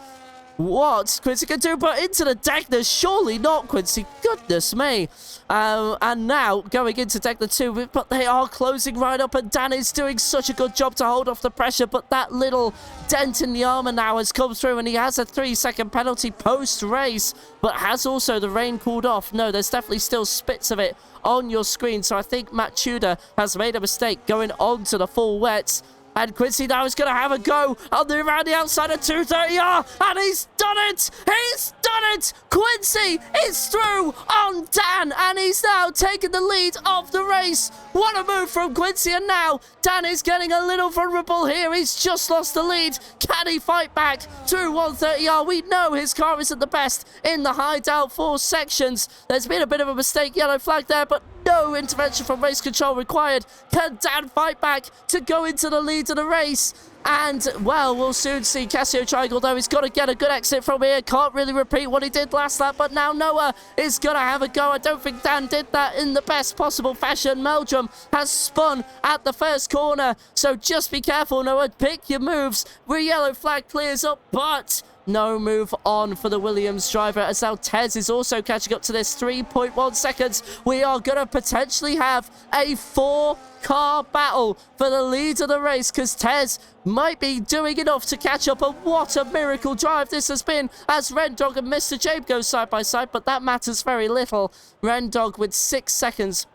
what Quincy can do, but into the Degner, surely not, Quincy, goodness me. And now going into Degner 2, but they are closing right up, and Dan is doing such a good job to hold off the pressure, but that little dent in the armor now has come through, and he has a 3-second penalty post-race, but has also the rain cooled off? No, there's definitely still spits of it on your screen, so I think Matt Tudor has made a mistake going on to the full wets. And Quincy now is going to have a go around the outside of 230R. And he's done it! He's done it! Quincy is through on Dan. And he's now taking the lead of the race. What a move from Quincy. And now Dan is getting a little vulnerable here. He's just lost the lead. Can he fight back through 130R? We know his car isn't the best in the high downforce sections. There's been a bit of a mistake. Yellow flag there, but no intervention from race control required. Can Dan fight back to go into the lead of the race? And, well, we'll soon see. Casio Triangle, though, he's got to get a good exit from here. Can't really repeat what he did last lap, but now Noah is going to have a go. I don't think Dan did that in the best possible fashion. Meldrum has spun at the first corner, so just be careful, Noah. Pick your moves. Yellow flag clears up, but no move on for the Williams driver, as now Tez is also catching up to this. 3.1 seconds. We are going to potentially have a 4-car battle for the lead of the race, because Tez might be doing enough to catch up. And what a miracle drive this has been, as Rendog and Mr. Jabe go side by side, but that matters very little. Rendog with 6 seconds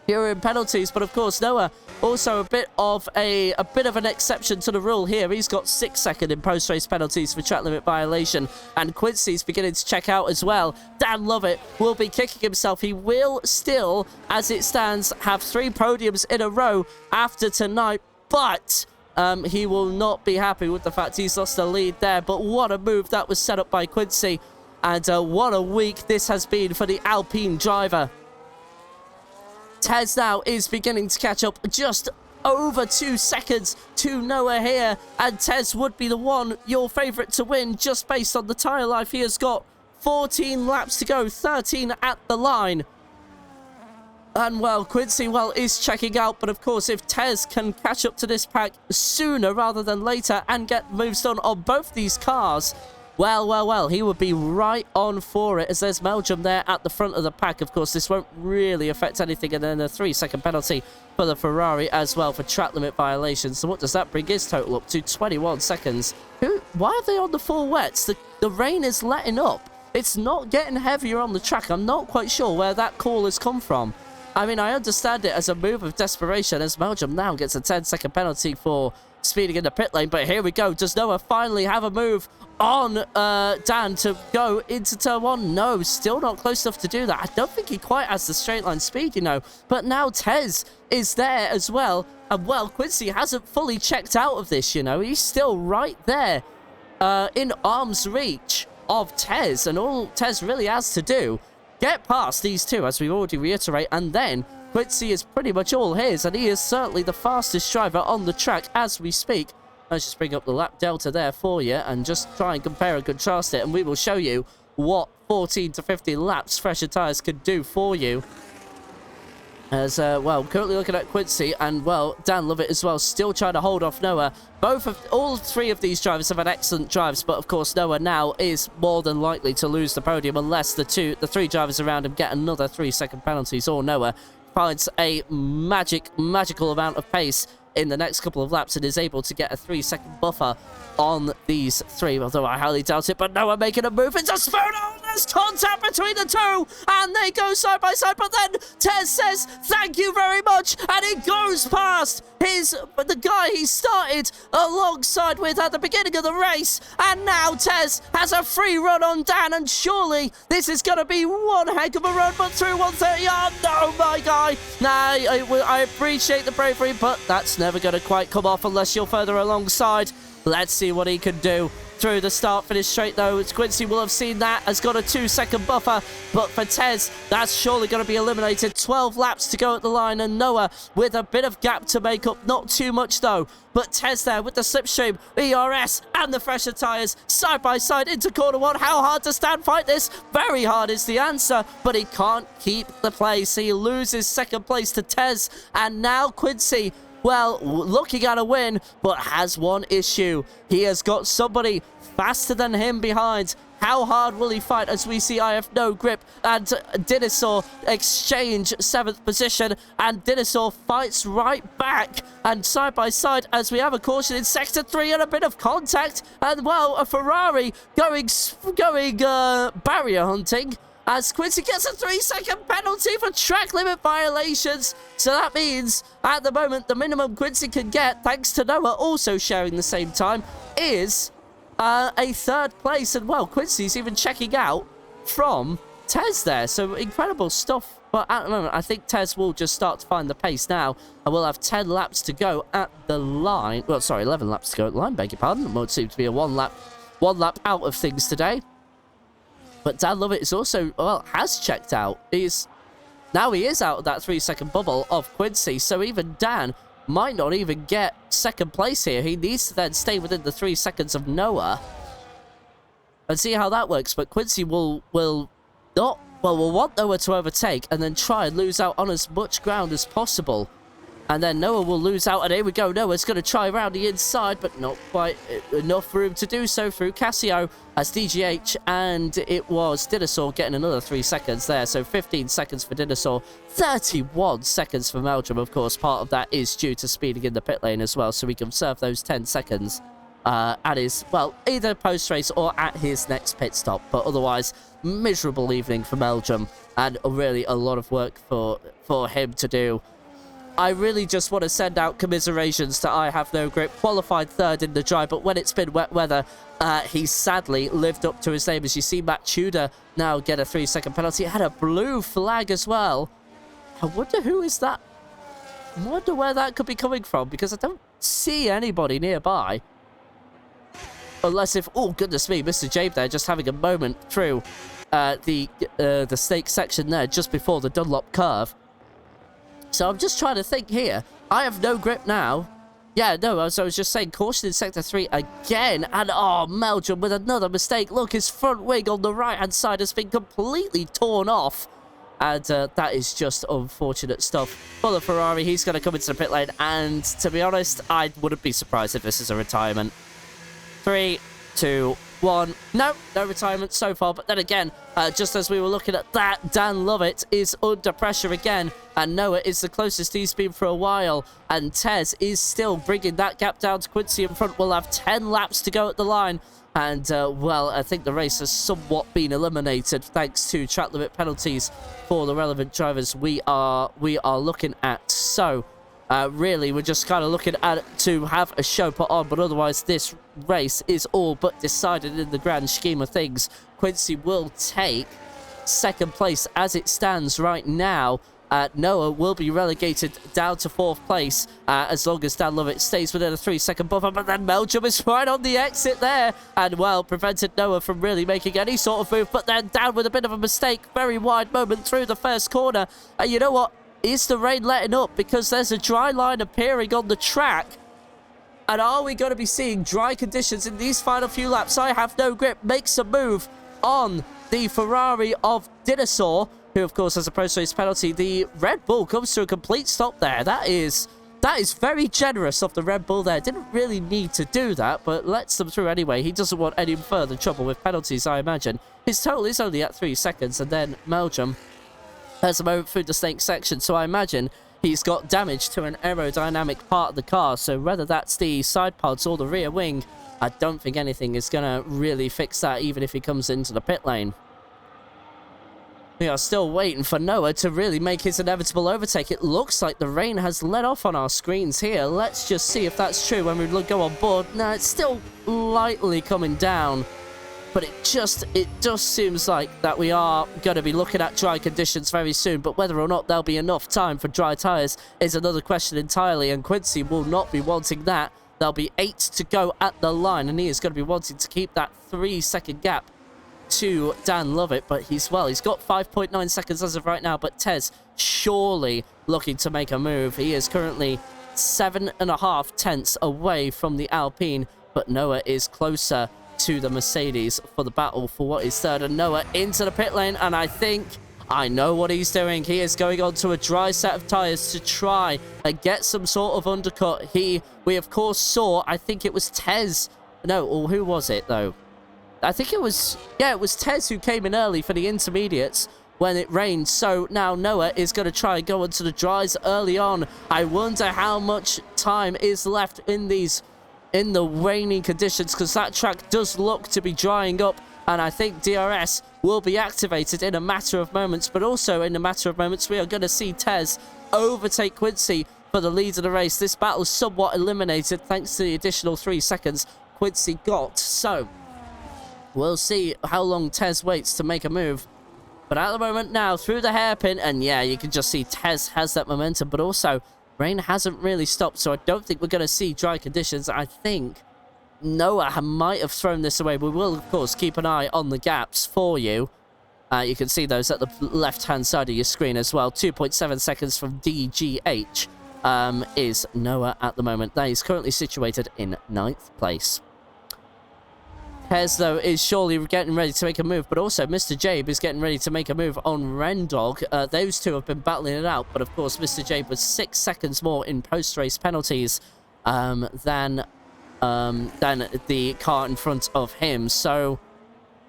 here in penalties, but of course Noah also a bit of an exception to the rule here. He's got 6 seconds in post-race penalties for track limit violation, and Quincy's beginning to check out as well. Dan Lovett will be kicking himself. He will still, as it stands, have 3 podiums in a row after tonight, but he will not be happy with the fact he's lost the lead there. But what a move that was set up by Quincy, and what a week this has been for the Alpine driver. Tez now is beginning to catch up, just over 2 seconds to Noah here, and Tez would be the one, your favourite to win, just based on the tyre life. He has got 14 laps to go, 13 at the line. And, well, Quincy, well, is checking out, but of course, if Tez can catch up to this pack sooner rather than later and get moves done on both these cars, well, he would be right on for it, as there's Meldrum there at the front of the pack. Of course, this won't really affect anything, and then a 3-second penalty for the Ferrari as well for track limit violations. So what does that bring his total up to? 21 seconds. Why are they on the full wets? The rain is letting up. It's not getting heavier on the track. I'm not quite sure where that call has come from. I mean, I understand it as a move of desperation, as Meldrum now gets a 10-second penalty for speeding in the pit lane. But here we go. Does Noah finally have a move on Dan to go into turn 1? No, still not close enough to do that. I don't think he quite has the straight line speed, you know. But now Tez is there as well. And, well, Quincy hasn't fully checked out of this, you know. He's still right there in arm's reach of Tez. And all Tez really has to do, get past these two, as we already reiterate, and then Quincy is pretty much all his, and he is certainly the fastest driver on the track as we speak. Let's just bring up the lap delta there for you and just try and compare and contrast it, and we will show you what 14 to 15 laps fresher tyres could do for you. As, well, currently looking at Quincy and, well, Dan Lovett as well, still trying to hold off Noah. All 3 of these drivers have had excellent drives, but of course Noah now is more than likely to lose the podium unless the 3 drivers around him get another 3-second penalties, or Noah finds a magical amount of pace in the next couple of laps and is able to get a 3-second buffer on these 3, although I highly doubt it. But Noah making a move into spoon. Oh there's contact between the two, and they go side by side, but then Tez says, thank you very much, and it goes past the guy he started alongside with at the beginning of the race, and now Tez has a free run on Dan, and surely this is going to be one heck of a run, but through 130, oh no, my guy. Nah, I appreciate the bravery, but that's never going to quite come off unless you're further alongside. Let's see what he can do. Through the start-finish straight, though, Quincy will have seen that, has got a 2-second buffer, but for Tez, that's surely going to be eliminated. 12 laps to go at the line, and Noah with a bit of gap to make up. Not too much, though, but Tez there with the slipstream, ERS, and the fresher tyres, side by side into corner one. How hard does Dan fight this? Very hard is the answer, but he can't keep the place. He loses second place to Tez, and now Quincy, well, looking at a win, but has one issue. He has got somebody faster than him behind. How hard will he fight as we see I have no grip and Dinosaur exchange 7th position, and Dinosaur fights right back, and side by side as we have a caution in sector 3 and a bit of contact, and well, a Ferrari going barrier hunting as Quincy gets a 3-second penalty for track limit violations. So that means, at the moment, the minimum Quincy can get, thanks to Noah also sharing the same time, is a 3rd place. And, well, Quincy's even checking out from Tez there. So, incredible stuff. But at the moment, I think Tez will just start to find the pace now. And we'll have 10 laps to go at the line. Well, sorry, 11 laps to go at the line, beg your pardon. It seems to be a one lap out of things today. But Dan Lovett is also, well, has checked out. He is out of that 3-second bubble of Quincy. So even Dan might not even get second place here. He needs to then stay within the 3 seconds of Noah and see how that works. But Quincy will want Noah to overtake and then try and lose out on as much ground as possible. And then Noah will lose out, and here we go. Noah's going to try around the inside, but not quite enough room to do so through Casio as DGH, and it was Dinosaur getting another 3 seconds there. So 15 seconds for Dinosaur, 31 seconds for Meldrum. Of course, part of that is due to speeding in the pit lane as well, so we can serve those 10 seconds at his, well, either post-race or at his next pit stop. But otherwise, miserable evening for Meldrum, and really a lot of work for him to do. I really just want to send out commiserations to I Have No Grip, qualified 3rd in the dry, but when it's been wet weather, he sadly lived up to his name. As you see, Matt Tudor now get a 3-second penalty. Had a blue flag as well. I wonder who is that? I wonder where that could be coming from, because I don't see anybody nearby. Unless if, oh goodness me, Mr. Jabe there just having a moment through the stake section there just before the Dunlop curve. So I'm just trying to think here. I have no grip now. Yeah, no, as I was just saying, caution in sector 3 again. And, oh, Meldrum with another mistake. Look, his front wing on the right-hand side has been completely torn off. And that is just unfortunate stuff. For the Ferrari, he's going to come into the pit lane. And, to be honest, I wouldn't be surprised if this is a retirement. 3, 2, 1. No retirement so far. But then again, just as we were looking at that, Dan Lovett is under pressure again. And Noah is the closest he's been for a while. And Tez is still bringing that gap down to Quincy in front. We'll have 10 laps to go at the line. And, well, I think the race has somewhat been eliminated thanks to track limit penalties for the relevant drivers we are looking at. So, really, we're just kind of looking at it to have a show put on, but otherwise this race is all but decided in the grand scheme of things. Quincy will take second place as it stands right now. Noah will be relegated down to 4th place as long as Dan Lovett stays within a 3-second buffer, but then Meldrum is right on the exit there and, well, prevented Noah from really making any sort of move, but then down with a bit of a mistake. Very wide moment through the first corner. And you know what? Is the rain letting up? Because there's a dry line appearing on the track. And are we going to be seeing dry conditions in these final few laps? I Have No Grip makes a move on the Ferrari of Dinosaur, who, of course, has a post-race penalty. The Red Bull comes to a complete stop there. That is very generous of the Red Bull there. Didn't really need to do that, but lets them through anyway. He doesn't want any further trouble with penalties, I imagine. His total is only at 3 seconds, and then Meldrum has a moment through the snake section, so I imagine he's got damage to an aerodynamic part of the car. So whether that's the side pods or the rear wing, I don't think anything is going to really fix that, even if he comes into the pit lane. We are still waiting for Noah to really make his inevitable overtake. It looks like the rain has let off on our screens here. Let's just see if that's true when we go on board. No, it's still lightly coming down. But it just seems like that we are going to be looking at dry conditions very soon. But whether or not there'll be enough time for dry tyres is another question entirely. And Quincy will not be wanting that. There'll be 8 to go at the line. And he is going to be wanting to keep that 3-second gap to Dan Lovett, but he's got 5.9 seconds as of right now, but Tez surely looking to make a move. He is currently 7.5 tenths away from the Alpine, but Noah is closer to the Mercedes for the battle for what is third. And Noah into the pit lane, and I think I know what he's doing. He is going on to a dry set of tyres to try and get some sort of undercut. We of course saw, I think it was Tez, no, or who was it though? I think it was Tez who came in early for the intermediates when it rained. So now Noah is going to try and go onto the dries early on. I wonder how much time is left in the raining conditions, because that track does look to be drying up. And I think DRS will be activated in a matter of moments. But also in a matter of moments, we are going to see Tez overtake Quincy for the lead of the race. This battle is somewhat eliminated thanks to the additional 3 seconds Quincy got. So we'll see how long Tez waits to make a move. But at the moment now, through the hairpin, and yeah, you can just see Tez has that momentum, but also rain hasn't really stopped, so I don't think we're going to see dry conditions. I think Noah might have thrown this away. We will, of course, keep an eye on the gaps for you. You can see those at the left-hand side of your screen as well. 2.7 seconds from DGH is Noah at the moment. That is currently situated in 9th place. Tez, though, is surely getting ready to make a move, but also Mr. Jabe is getting ready to make a move on Rendog. Those two have been battling it out, but of course Mr. Jabe was 6 seconds more in post-race penalties than the car in front of him. So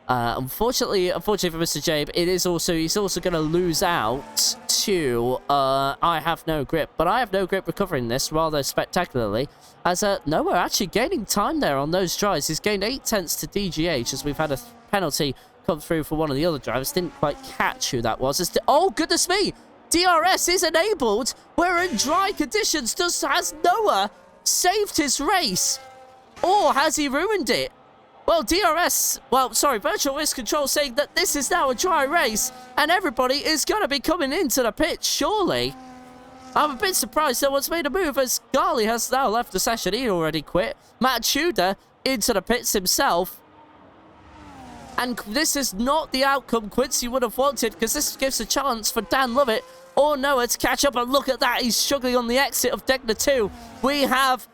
unfortunately for Mr. Jabe, he's also going to lose out to I Have No Grip, but I Have No Grip recovering this rather spectacularly, as Noah actually gaining time there on those tries. He's gained 8 tenths to DGH as we've had a penalty come through for one of the other drivers. Didn't quite catch who that was. Oh, goodness me! DRS is enabled. We're in dry conditions. Has Noah saved his race? Or has he ruined it? Well, Virtual Race Control saying that this is now a dry race and everybody is going to be coming into the pit, surely. I'm a bit surprised no one's made a move, as Garley has now left the session. He already quit. Matt Tudor into the pits himself. And this is not the outcome Quincy would have wanted, because this gives a chance for Dan Lovett or Noah to catch up. And look at that, he's struggling on the exit of Degner 2. We have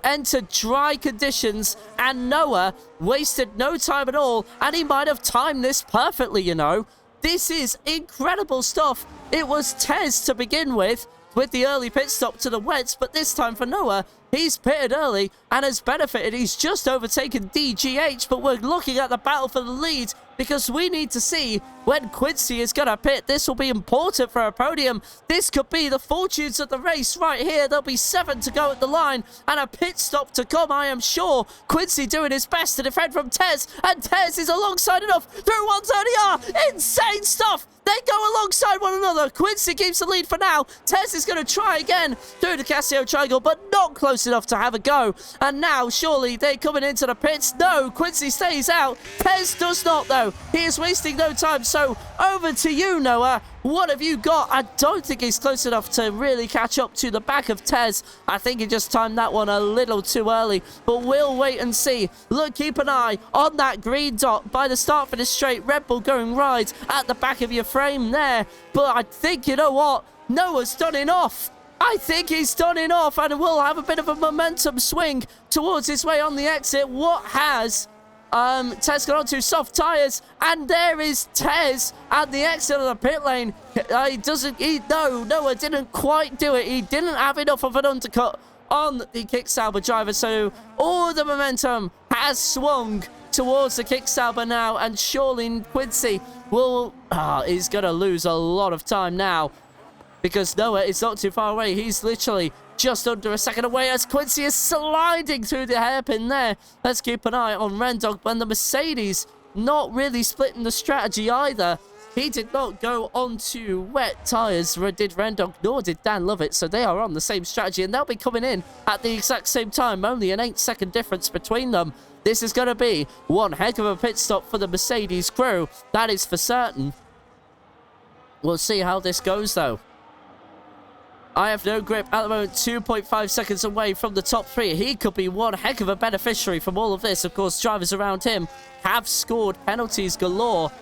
entered dry conditions, and Noah wasted no time at all, and he might have timed this perfectly, you know. This is incredible stuff. It was Tez to begin with the early pit stop to the wets, but this time for Noah, he's pitted early and has benefited. He's just overtaken DGH, but we're looking at the battle for the lead, because we need to see when Quincy is going to pit. This will be important for a podium. This could be the fortunes of the race right here. There'll be 7 to go at the line and a pit stop to come, I am sure. Quincy doing his best to defend from Tez, and Tez is alongside enough through 130R. Insane stuff. They go alongside one another. Quincy keeps the lead for now. Tez is going to try again through the Casio Triangle, but not close enough to have a go. And now, surely, they're coming into the pits. No, Quincy stays out. Tez does not, though. He is wasting no time. So, over to you, Noah. What have you got? I don't think he's close enough to really catch up to the back of Tez. I think he just timed that one a little too early, but we'll wait and see. Look, keep an eye on that green dot by the start for this straight. Red Bull going right at the back of your frame there. But I think, you know what? Noah's done enough. I think he's done enough, and will have a bit of a momentum swing towards his way on the exit. What has Tez got onto? Soft tyres, and there is Tez at the exit of the pit lane. Noah didn't quite do it. He didn't have enough of an undercut on the Kicksauber driver, so all the momentum has swung towards the Kicksauber now, and surely Quincy is going to lose a lot of time now, because Noah is not too far away. He's literally just under a second away as Quincy is sliding through the hairpin there. Let's keep an eye on Rendog, and the Mercedes not really splitting the strategy either. He did not go onto wet tyres, did Rendog, nor did Dan Lovett, so they are on the same strategy, and they'll be coming in at the exact same time, only an 8-second difference between them. This is going to be one heck of a pit stop for the Mercedes crew, that is for certain. We'll see how this goes, though. I have no grip at the moment, 2.5 seconds away from the top 3. He could be one heck of a beneficiary from all of this. Of course, drivers around him have scored penalties galore.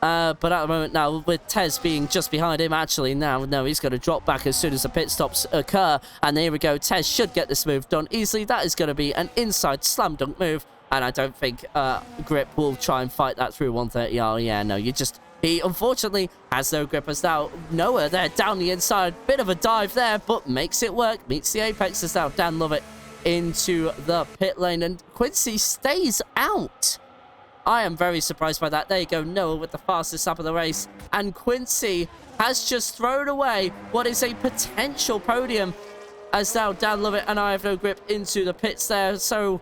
But at the moment now, with Tez being just behind him, actually, now, no, he's going to drop back as soon as the pit stops occur. And there we go. Tez should get this move done easily. That is going to be an inside slam dunk move. And I don't think Grip will try and fight that through 130R. Yeah, no, he unfortunately has no grip as now. Noah there down the inside. Bit of a dive there, but makes it work. Meets the apex as now Dan Lovett into the pit lane. And Quincy stays out. I am very surprised by that. There you go, Noah with the fastest lap of the race. And Quincy has just thrown away what is a potential podium as now Dan Lovett and I have no grip into the pits there. So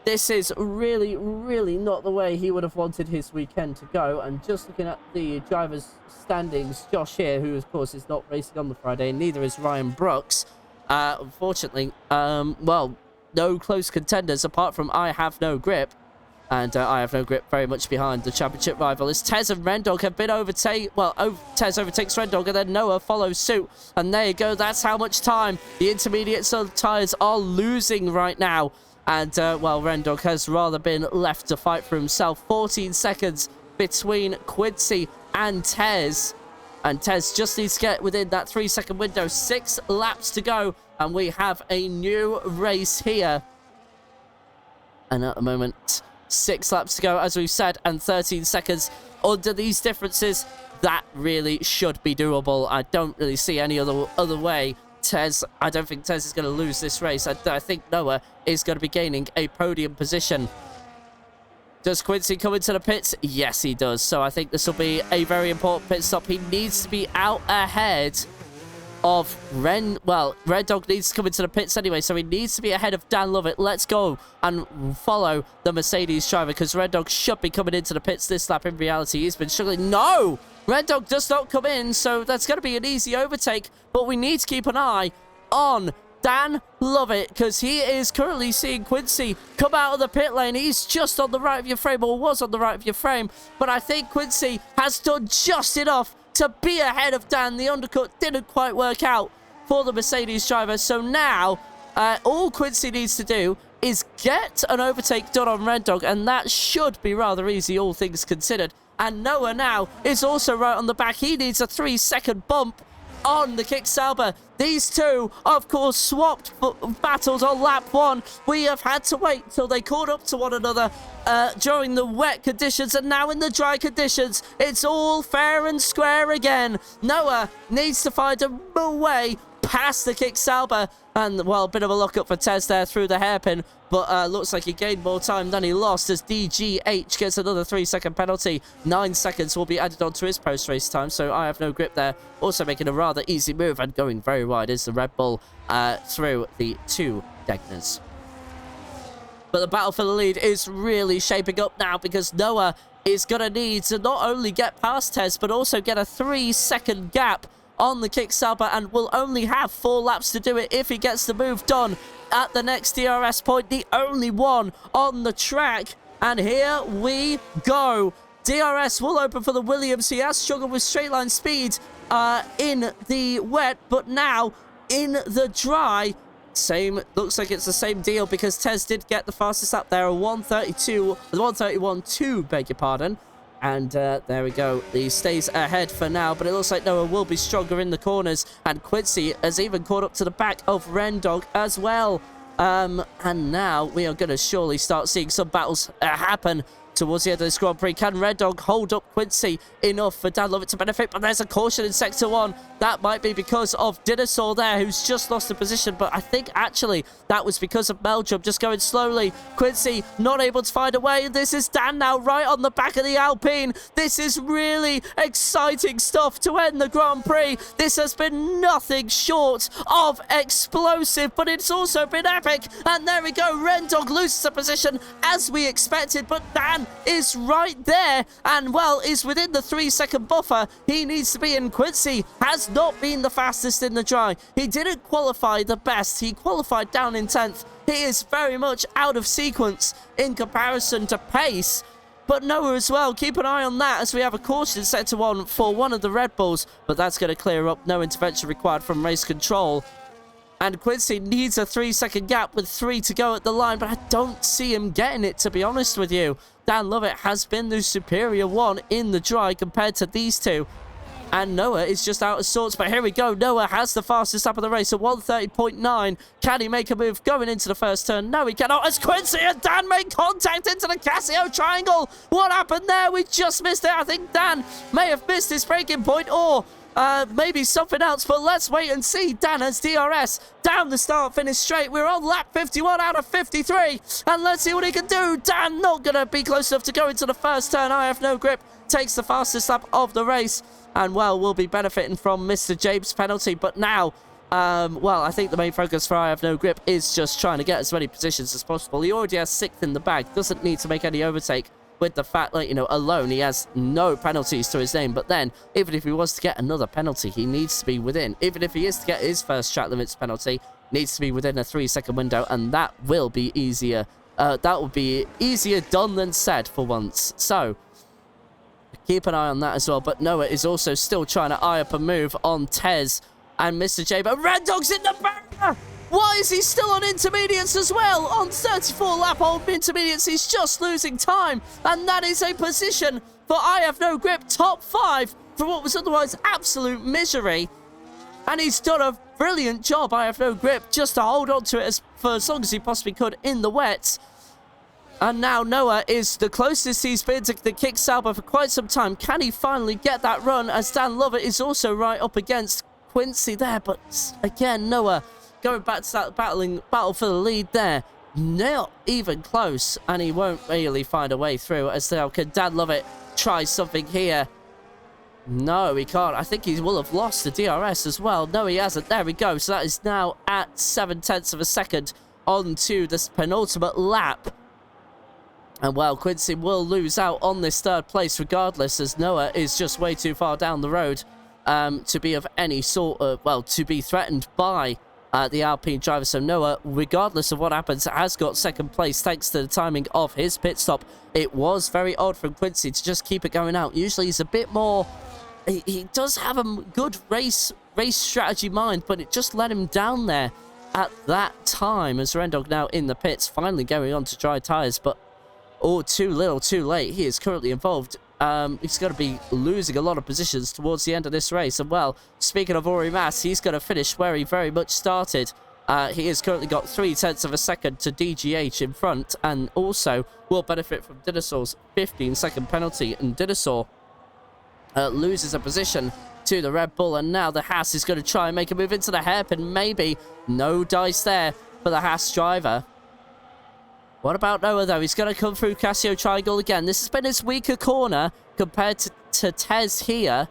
this is really, really not the way he would have wanted his weekend to go. And just looking at the drivers' standings, Josh here, who of course is not racing on the Friday, and neither is Ryan Brooks. Unfortunately, well, no close contenders apart from I have no grip. And I have no grip very much behind the championship rival. As Tez and Rendog have been overtaken. Well, Tez overtakes Rendog and then Noah follows suit. And there you go. That's how much time the intermediate tyres are losing right now. And, well, Rendog has rather been left to fight for himself. 14 seconds between Quincy and Tez. And Tez just needs to get within that 3-second window. 6 laps to go. And we have a new race here. And at the moment, 6 laps to go, as we've said, and 13 seconds. Under these differences, that really should be doable. I don't really see any other way. I don't think Tez is going to lose this race. I think Noah is going to be gaining a podium position. Does Quincy come into the pits? Yes, he does. So I think this will be a very important pit stop. He needs to be out ahead of Red Dog needs to come into the pits anyway, so he needs to be ahead of Dan Lovett. Let's go and follow the Mercedes driver, because Red Dog should be coming into the pits this lap. In reality, he's been struggling. No! Red Dog does not come in, so that's going to be an easy overtake, but we need to keep an eye on Dan Lovett, because he is currently seeing Quincy come out of the pit lane. He's just on the right of your frame, or was on the right of your frame, but I think Quincy has done just enough to be ahead of Dan. The undercut didn't quite work out for the Mercedes driver. So now, all Quincy needs to do is get an overtake done on Red Dog, and that should be rather easy, all things considered. And Noah now is also right on the back. He needs a 3-second bump on the Kick Sauber. These two, of course, swapped battles on lap 1. We have had to wait till they caught up to one another during the wet conditions, and now in the dry conditions, it's all fair and square again. Noah needs to find a way past the Kick Sauber, and, well, a bit of a look-up for Tez there through the hairpin, but looks like he gained more time than he lost as DGH gets another 3-second penalty. 9 seconds will be added onto his post-race time, so I have no grip there. Also making a rather easy move and going very wide is the Red Bull through the 2 Degners. But the battle for the lead is really shaping up now, because Noah is going to need to not only get past Tez, but also get a 3-second gap on the Kick Sauber, and will only have 4 laps to do it if he gets the move done at the next DRS point, the only one on the track. And here we go. DRS will open for the Williams. He has struggled with straight line speed in the wet, but now in the dry, looks like it's the same deal, because Tez did get the fastest lap there, a 131.2, beg your pardon. And there we go. He stays ahead for now, but it looks like Noah will be stronger in the corners. And Quincy has even caught up to the back of Rendog as well. And now we are going to surely start seeing some battles happen towards the end of this Grand Prix. Can Red Dog hold up Quincy enough for Dan Lovett to benefit? But there's a caution in Sector 1. That might be because of Dinosaur there, who's just lost a position. But I think actually that was because of Meldrum just going slowly. Quincy not able to find a way. This is Dan now right on the back of the Alpine. This is really exciting stuff to end the Grand Prix. This has been nothing short of explosive, but it's also been epic. And there we go. Red Dog loses a position as we expected, but Dan Dan is right there and, well, is within the 3-second buffer he needs to be in. Quincy has not been the fastest in the dry. He didn't qualify the best. He qualified down in 10th. He is very much out of sequence in comparison to pace. But Noah as well, keep an eye on that as we have a caution set to one for one of the Red Bulls. But that's going to clear up. No intervention required from race control. And Quincy needs a 3-second gap with 3 to go at the line. But I don't see him getting it, to be honest with you. Dan Lovett has been the superior one in the dry compared to these two. And Noah is just out of sorts. But here we go. Noah has the fastest lap of the race at 1:30.9. Can he make a move going into the first turn? No, he cannot. As Quincy and Dan make contact into the Casio triangle. What happened there? We just missed it. I think Dan may have missed his braking point, or maybe something else. But let's wait and see. Dan has DRS down the start finish straight. We're on lap 51 out of 53. And let's see what he can do. Dan not going to be close enough to go into the first turn. I have no grip. Takes the fastest lap of the race. And, well, we'll be benefiting from Mr. James' penalty. But now, well, I think the main focus for I Have No Grip is just trying to get as many positions as possible. He already has 6th in the bag. Doesn't need to make any overtake with the fact that, you know, alone he has no penalties to his name. But then, even if he was to get another penalty, he needs to be within. Even if he is to get his first track limits penalty, needs to be within a 3-second window. And that will be easier. That will be easier done than said for once. So keep an eye on that as well. But Noah is also still trying to eye up a move on Tez and Mr. J. But Red Dog's in the barrier! Why is he still on intermediates as well? On 34 lap old intermediates, he's just losing time. And that is a position for I Have No Grip, top 5 for what was otherwise absolute misery. And he's done a brilliant job, I Have No Grip, just to hold on to it for as long as he possibly could in the wet. And now Noah is the closest he's been to the kick Sauber for quite some time. Can he finally get that run, as Dan Lovett is also right up against Quincy there? But again, Noah going back to that battle for the lead there. Not even close, and he won't really find a way through. As now, can Dan Lovett try something here? No, he can't. I think he will have lost the DRS as well. No, he hasn't. There we go. So that is now at 0.7 of a second onto this penultimate lap. And, well, Quincy will lose out on this 3rd place regardless, as Noah is just way too far down the road to be of any sort of, well, to be threatened by the Alpine driver. So Noah, regardless of what happens, has got 2nd place thanks to the timing of his pit stop. It was very odd from Quincy to just keep it going out. Usually he's a bit more, he does have a good race strategy mind, but it just let him down there at that time, as Rendog now in the pits, finally going on to dry tyres. But oh, too little, too late. He is currently involved. He's going to be losing a lot of positions towards the end of this race. And, well, speaking of Ori Mas, he's going to finish where he very much started. He has currently got 0.3 of a second to DGH in front, and also will benefit from Dinosaur's 15-second penalty. And Dinosaur loses a position to the Red Bull. And now the Haas is going to try and make a move into the hairpin. Maybe. No dice there for the Haas driver. What about Noah, though? He's going to come through Casio Triangle again. This has been his weaker corner compared to Tez here.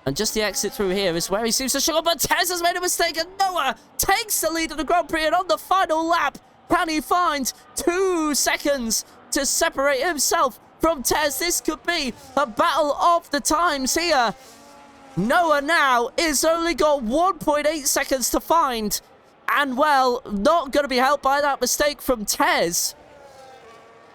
And just the exit through here is where he seems to struggle. But Tez has made a mistake, and Noah takes the lead of the Grand Prix. And on the final lap, can he find 2 seconds to separate himself from Tez? This could be a battle of the times here. Noah now is only got 1.8 seconds to find. And, well, not going to be helped by that mistake from Tez.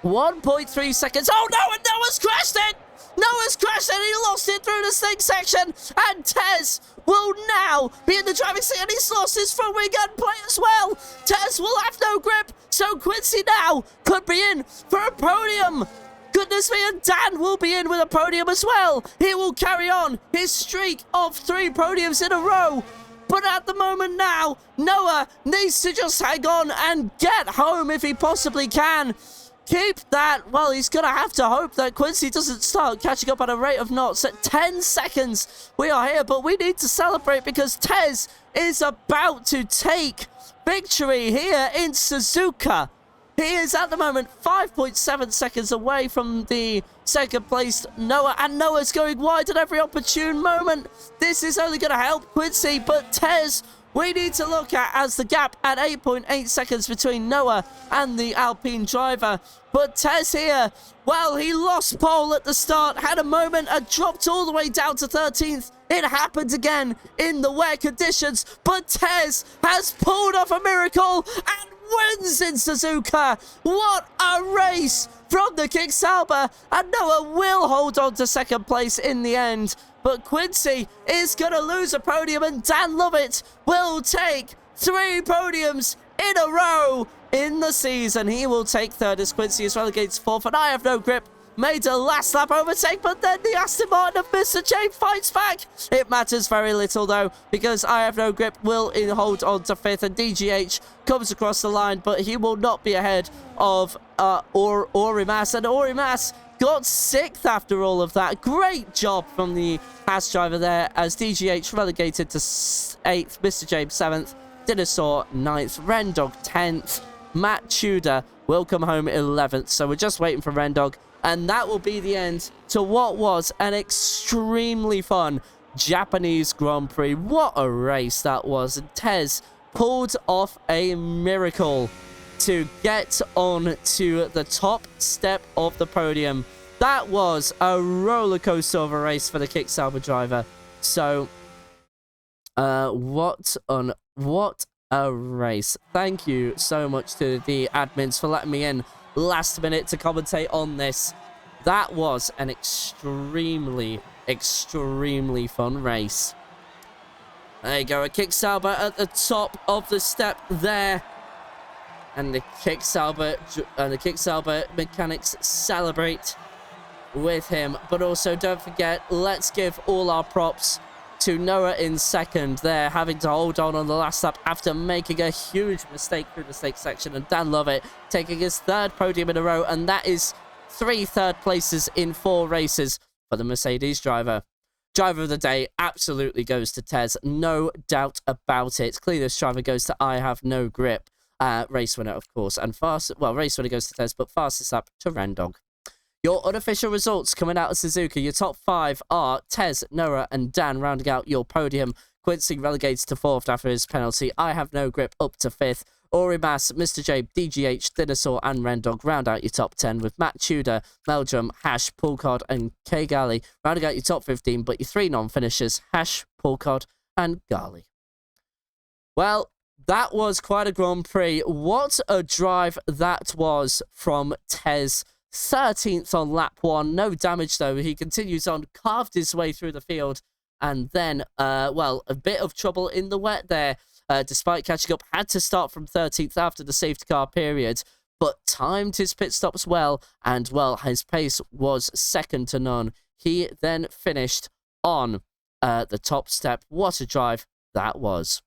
1.3 seconds. Oh, no, and Noah's crashed it. Noah's crashed it. He lost it through the sink section. And Tez will now be in the driving seat, and he's lost his front wing and plate as well. Tez will have no grip. So Quincy now could be in for a podium. Goodness me, and Dan will be in with a podium as well. He will carry on his streak of 3 podiums in a row. But at the moment now, Noah needs to just hang on and get home if he possibly can. Keep that. Well, he's going to have to hope that Quincy doesn't start catching up at a rate of knots. At 10 seconds, we are here, but we need to celebrate because Tez is about to take victory here in Suzuka. He is at the moment 5.7 seconds away from the 2nd place Noah, and Noah's going wide at every opportune moment. This is only going to help Quincy, but Tez we need to look at as the gap at 8.8 seconds between Noah and the Alpine driver. But Tez here, well, he lost pole at the start, had a moment and dropped all the way down to 13th. It happened again in the wet conditions, but Tez has pulled off a miracle and wins in Suzuka. What a race from the Kick-Sauber, and Noah will hold on to second place in the end. But Quincy is going to lose a podium, and Dan Lovett will take 3 podiums in a row in the season. He will take third as Quincy is relegated to fourth, and I Have No Grip made a last lap overtake, but then the Aston Martin of Mr. J fights back. It matters very little, though, because I Have No Grip will hold on to fifth, and DGH comes across the line, but he will not be ahead of Orimas, and Orimas got sixth after all of that. Great job from the Haas driver there, as DGH relegated to 8th, Mr. James 7th, Dinosaur 9th, Rendog 10th, Matt Tudor will come home 11th. So we're just waiting for Rendog, and that will be the end to what was an extremely fun Japanese Grand Prix. What a race that was. And Tez pulled off a miracle to get on to the top step of the podium. That was a roller coaster of a race for the Kick-Sauber driver. So, what a race. Thank you so much to the admins for letting me in last minute to commentate on this. That was an extremely fun race. There you go, a Kick-Sauber at the top of the step there. And the Kick-Sauber mechanics celebrate with him. But also, don't forget, let's give all our props to Noah in second there, having to hold on the last lap after making a huge mistake through the stake section. And Dan Lovett taking his third podium in a row, and that is 3 third places in 4 races for the Mercedes driver. Driver of the day absolutely goes to Tez, no doubt about it. Cleanest driver goes to I Have No Grip. Race winner, of course, and race winner goes to Tez, but fastest lap to Rendog. Your unofficial results coming out of Suzuka, your top 5 are Tez, Noah, and Dan rounding out your podium. Quincy relegated to 4th after his penalty. I Have No Grip up to 5th. Orimas, Mr. J, DGH, Dinosaur, and Rendog round out your top 10, with Matt Tudor, Meldrum, Hash, Poulcard, and K Gali rounding out your top 15, but your 3 non-finishers, Hash, Poulcard, and Gali. Well, that was quite a Grand Prix. What a drive that was from Tez. 13th on lap 1. No damage, though. He continues on, carved his way through the field. And then, a bit of trouble in the wet there. Despite catching up, had to start from 13th after the safety car period. But timed his pit stops well. And, well, his pace was second to none. He then finished on the top step. What a drive that was.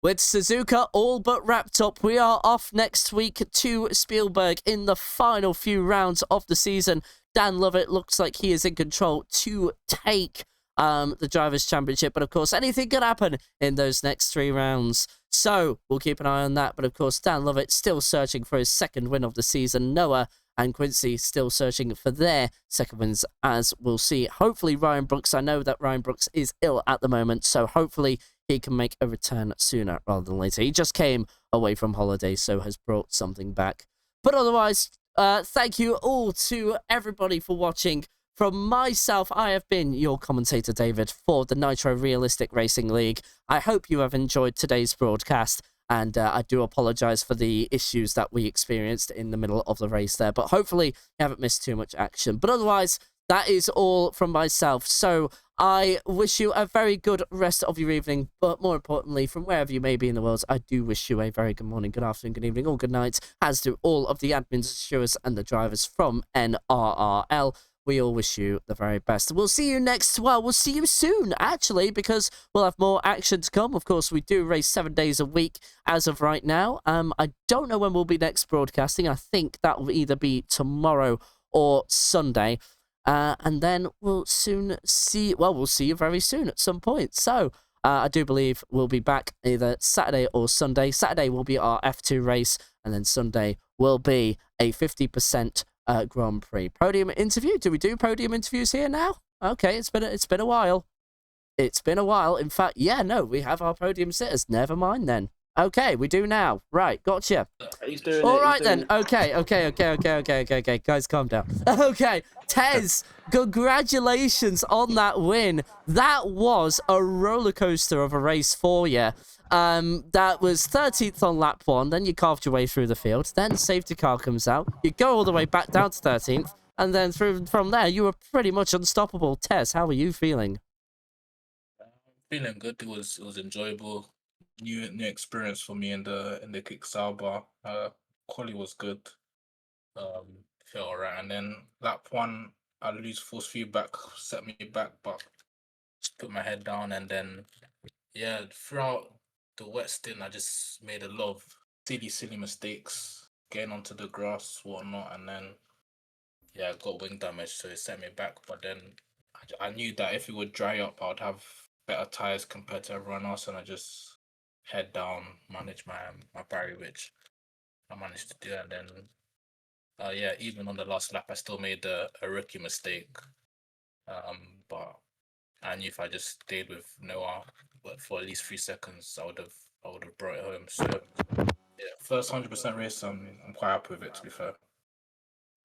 With Suzuka all but wrapped up, we are off next week to Spielberg in the final few rounds of the season. Dan Lovett looks like he is in control to take the Drivers' Championship, but of course anything can happen in those next 3 rounds. So we'll keep an eye on that, but of course Dan Lovett still searching for his second win of the season. Noah and Quincy still searching for their second wins, as we'll see. Hopefully Ryan Brooks, I know that Ryan Brooks is ill at the moment, so hopefully he can make a return sooner rather than later. He just came away from holiday, so has brought something back. But otherwise, thank you all to everybody for watching. From myself, I have been your commentator, David, for the Nitro Realistic Racing League. I hope you have enjoyed today's broadcast, and I do apologise for the issues that we experienced in the middle of the race there, but hopefully you haven't missed too much action. But otherwise, that is all from myself. So I wish you a very good rest of your evening, but more importantly, from wherever you may be in the world, I do wish you a very good morning, good afternoon, good evening, or good night, as do all of the admins, stewards, and the drivers from NRRL. We all wish you the very best. We'll see you we'll see you soon, actually, because we'll have more action to come. Of course, we do race 7 days a week as of right now. I don't know when we'll be next broadcasting. I think that will either be tomorrow or Sunday. And then we'll soon see, we'll see you very soon at some point. So, I do believe we'll be back either Saturday or Sunday. Saturday will be our F2 race, and then Sunday will be a 50% Grand Prix podium interview. Do we do podium interviews here now? Okay, it's been a while. It's been a while. In fact, yeah, no, we have our podium sitters. Never mind then. Okay, we do now. Right, gotcha. He's doing All it. He's right doing then. it. Okay. Guys, calm down. Okay, Tez, congratulations on that win. That was a roller coaster of a race for you. That was 13th on lap 1, then you carved your way through the field, then safety car comes out, you go all the way back down to 13th, and then from there you were pretty much unstoppable. Tez, how are you feeling? Feeling good. It was enjoyable. New experience for me in the kick bar. Quali was good. Felt alright. And then lap one, I lose force feedback, set me back, but just put my head down. And then yeah, throughout the wet stint, I just made a lot of silly mistakes, getting onto the grass, whatnot, and then yeah, I got wing damage, so it set me back. But then I knew that if it would dry up, I'd have better tires compared to everyone else, and I just head down, manage my barrier, which I managed to do. And then, yeah, even on the last lap, I still made a rookie mistake. But I knew if I just stayed with Noah for at least 3 seconds, I would have brought it home. So yeah, first 100% race, I'm quite happy with it, to be fair.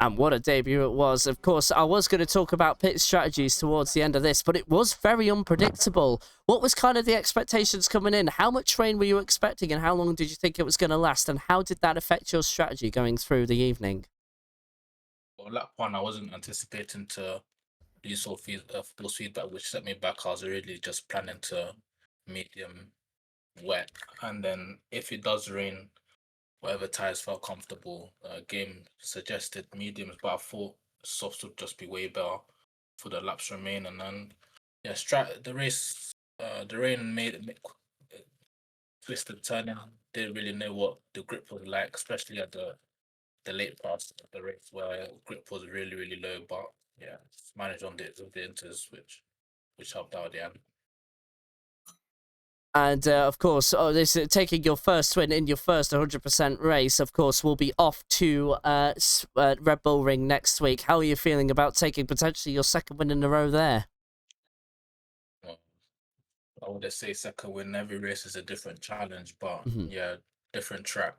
And what a debut it was. Of course, I was going to talk about pit strategies towards the end of this, but it was very unpredictable. What was kind of the expectations coming in? How much rain were you expecting, and how long did you think it was going to last? And how did that affect your strategy going through the evening? Well, lap one, I wasn't anticipating to lose force feedback, which set me back. I was really just planning to medium wet, and then if it does rain, whatever tires felt comfortable. Game suggested mediums, but I thought softs would just be way better for the laps remain. And then yeah, the race, the rain made twisted turning. Didn't really know what the grip was like, especially at the late parts of the race where grip was really low. But yeah, managed on the inters, which helped out at the end. And of course, this taking your first win in your first 100% race. Of course, we'll be off to Red Bull Ring next week. How are you feeling about taking potentially your second win in a row there? Well, I would say second win. Every race is a different challenge, but Mhm. yeah, different track.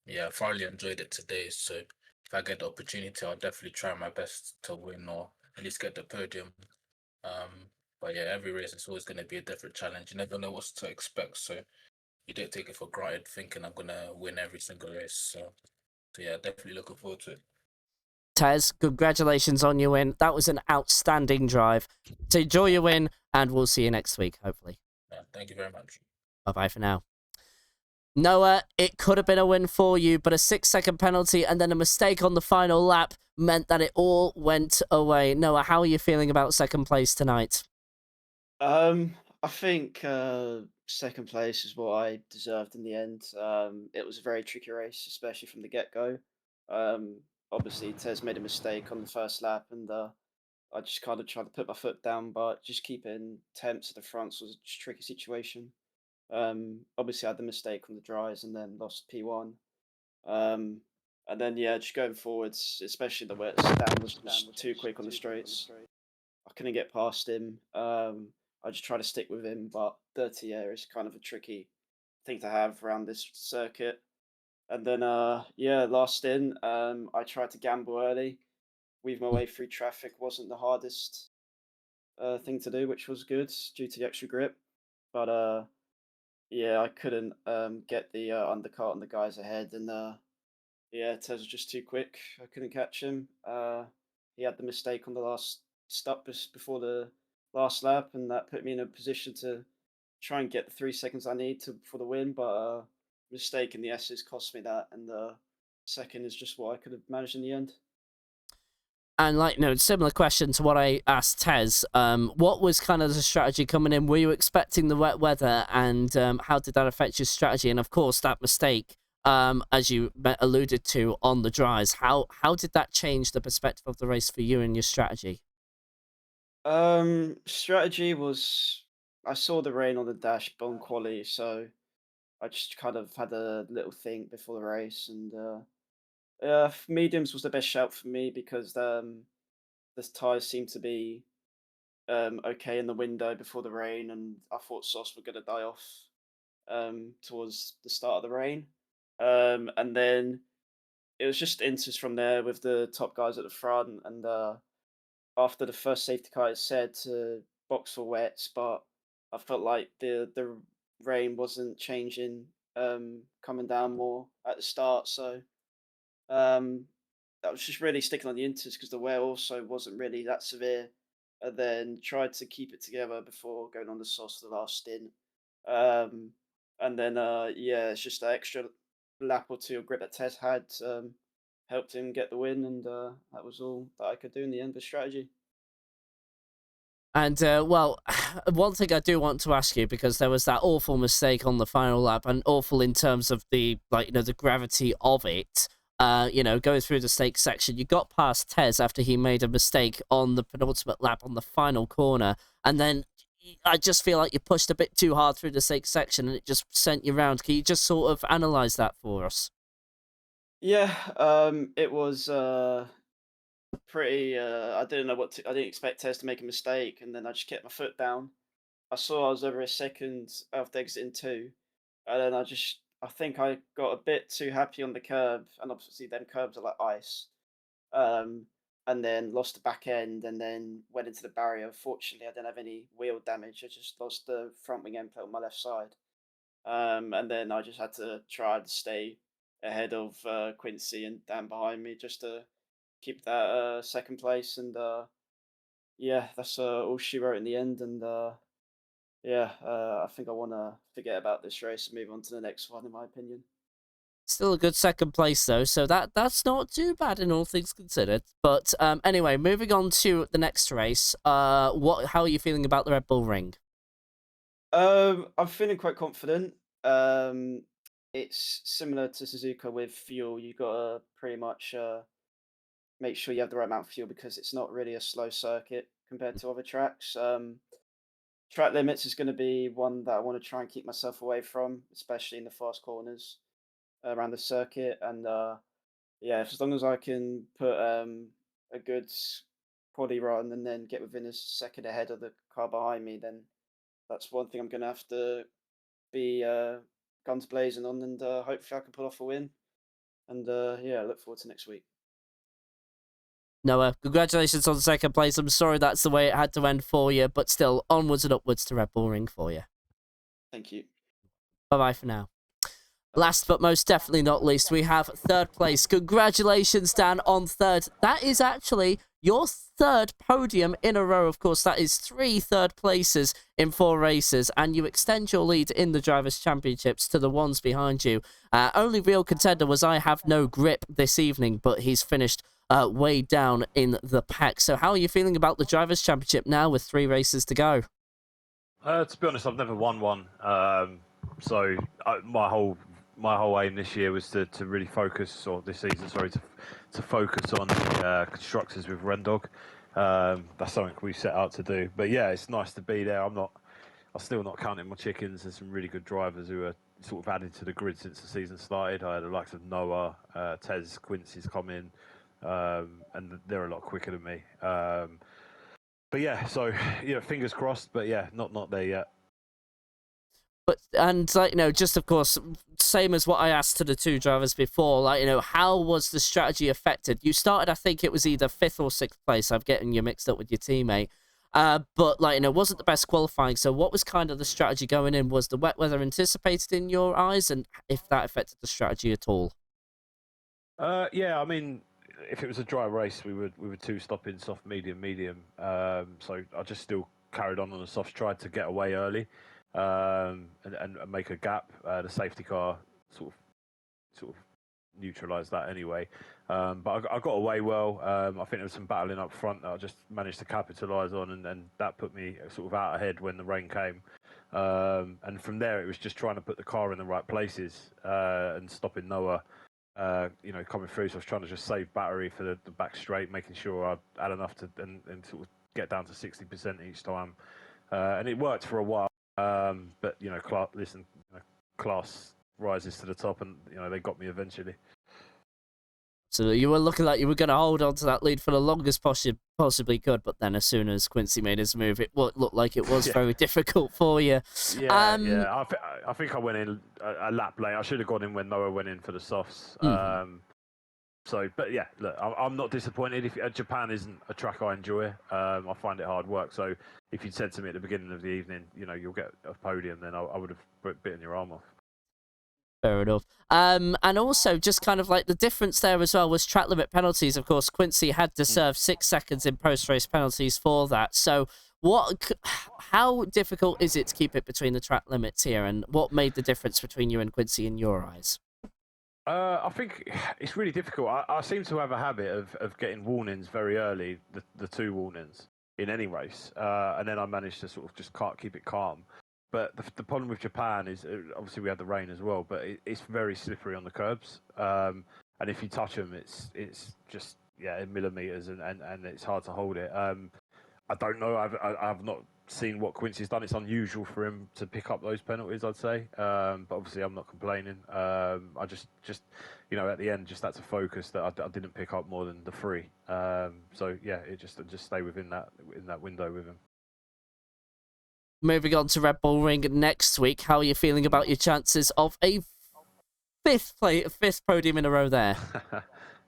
Yeah, I thoroughly enjoyed it today. So if I get the opportunity, I'll definitely try my best to win or at least get the podium. But yeah, every race is always going to be a different challenge. You never know what to expect, so you don't take it for granted thinking I'm gonna win every single race. So yeah, definitely looking forward to it. Tez, congratulations on your win. That was an outstanding drive. So enjoy your win, and we'll see you next week, hopefully. Thank you very much. Bye-bye for now. Noah, it could have been a win for you, but a 6-second penalty and then a mistake on the final lap meant that it all went away. Noah, how are you feeling about second place tonight? I think second place is what I deserved in the end. It was a very tricky race, especially from the get-go. Obviously, Tez made a mistake on the first lap, and I just kind of tried to put my foot down, but just keeping temps at the fronts was a tricky situation. Obviously, I had the mistake on the dries and then lost P1. Um, and then yeah, just going forwards, especially the wet, Stan was too quick on the straights. I couldn't get past him. I just try to stick with him, but dirty air is kind of a tricky thing to have around this circuit. And then yeah, last in, I tried to gamble early. Weave my way through traffic wasn't the hardest thing to do, which was good due to the extra grip. But yeah, I couldn't get the undercut on the guys ahead, and yeah, Tez was just too quick. I couldn't catch him. He had the mistake on the last stop before the last lap, and that put me in a position to try and get the 3 seconds I need to for the win. But mistake in the S's cost me that, and the second is just what I could have managed in the end. And like, similar question to what I asked Tez. What was kind of the strategy coming in? Were you expecting the wet weather, and how did that affect your strategy? And of course, that mistake, as you alluded to on the dries, how did that change the perspective of the race for you and your strategy? Strategy was I saw the rain on the dash on quali, so I just kind of had a little think before the race, and mediums was the best shout for me because the tires seemed to be okay in the window before the rain, and I thought Sauce were going to die off towards the start of the rain. And then it was just inters from there with the top guys at the front. And after the first safety car, it said to box for wets, but I felt like the rain wasn't changing, coming down more at the start. So um, I was just really sticking on the inters because the wear also wasn't really that severe. And then tried to keep it together before going on the sauce for the last stint. Um, and then yeah, it's just that extra lap or two of grip that Tez had helped him get the win, and that was all that I could do in the end of the strategy. And, well, one thing I do want to ask you, because there was that awful mistake on the final lap, and awful in terms of the, like, the gravity of it, going through the stake section. You got past Tez after he made a mistake on the penultimate lap on the final corner, and then I just feel like you pushed a bit too hard through the stake section, and it just sent you round. Can you just sort of analyse that for us? Yeah, it was pretty. I didn't know what to. I didn't expect Tez to make a mistake, and then I just kept my foot down. I saw I was over a second after exiting two, and then I think I got a bit too happy on the curb, and obviously them curbs are like ice. Um, and then lost the back end, and then went into the barrier. Fortunately, I didn't have any wheel damage. I just lost the front wing end plate on my left side. And then I just had to try to stay ahead of Quincy and Dan behind me just to keep that second place. And yeah, that's all she wrote in the end. And yeah, I think I want to forget about this race and move on to the next one, in my opinion. Still a good second place though, so that's not too bad in all things considered. But anyway, moving on to the next race. How are you feeling about the Red Bull Ring? I'm feeling quite confident. Um, it's similar to Suzuka with fuel. You gotta pretty much make sure you have the right amount of fuel because it's not really a slow circuit compared to other tracks. Track limits is going to be one that I want to try and keep myself away from, especially in the fast corners around the circuit. And yeah, as long as I can put a good quality run and then get within a second ahead of the car behind me, then that's one thing I'm going to have to be guns blazing on, and hopefully I can pull off a win. And yeah, I look forward to next week. Noah, congratulations on second place. I'm sorry that's the way it had to end for you, but still, onwards and upwards to Red Bull Ring for you. Thank you. Bye-bye for now. Last but most definitely not least, we have third place. Congratulations, Dan, on third. That is actually your third podium in a row. Of course, that is 3 third places in 4 races, and you extend your lead in the Drivers' Championships to the ones behind you. Only real contender was I Have No Grip this evening, but he's finished way down in the pack. So how are you feeling about the Drivers' Championship now with 3 races to go? To be honest, I've never won one, so my whole aim this year was to really focus, or this season, sorry, to focus on the constructors with Rendog. That's something we set out to do. But yeah, it's nice to be there. I'm still not counting my chickens. There's some really good drivers who are sort of added to the grid since the season started. I had the likes of Noah, Tez, Quincy's come in, and they're a lot quicker than me. But yeah, so fingers crossed. But yeah, not there yet. But, and, just of course, same as what I asked to the 2 drivers before, how was the strategy affected? You started, I think it was either 5th or 6th place. I'm getting you mixed up with your teammate. But, wasn't the best qualifying. So what was kind of the strategy going in? Was the wet weather anticipated in your eyes? And if that affected the strategy at all? Yeah, I mean, if it was a dry race, we would 2-stop in soft, medium, medium. So I just still carried on the softs, tried to get away early, and make a gap. The safety car sort of neutralised that anyway. But I got away well. I think there was some battling up front that I just managed to capitalise on, and that put me sort of out ahead when the rain came. And from there, it was just trying to put the car in the right places and stopping Noah. Coming through. So I was trying to just save battery for the back straight, making sure I had enough to and sort of get down to 60% each time. And it worked for a while. But class rises to the top, and they got me eventually. So you were looking like you were going to hold on to that lead for the longest possibly could, but then as soon as Quincy made his move, it looked like it was very difficult for you. Yeah. I think I went in a lap late. I should have gone in when Noah went in for the softs. But yeah, look, I'm not disappointed. If Japan isn't a track I enjoy, I find it hard work. So if you'd said to me at the beginning of the evening, you'll get a podium, then I would have bitten your arm off. Fair enough. And also, just kind of like the difference there as well was track limit penalties. Of course, Quincy had to serve 6 seconds in post-race penalties for that. So how difficult is it to keep it between the track limits here? And what made the difference between you and Quincy in your eyes? I think it's really difficult. I seem to have a habit of getting warnings very early, the 2 warnings in any race. And then I managed to sort of just keep it calm. But the problem with Japan is, obviously we had the rain as well, but it's very slippery on the curbs. And if you touch them, it's just, in millimeters, and it's hard to hold it. I don't know. I've not seen what Quincy's done. It's unusual for him to pick up those penalties, I'd say. But obviously I'm not complaining. I just at the end, just had to focus that I didn't pick up more than the 3. So yeah, it just stay within that window with him. Moving on to Red Bull Ring next week, how are you feeling about your chances of a fifth podium in a row there?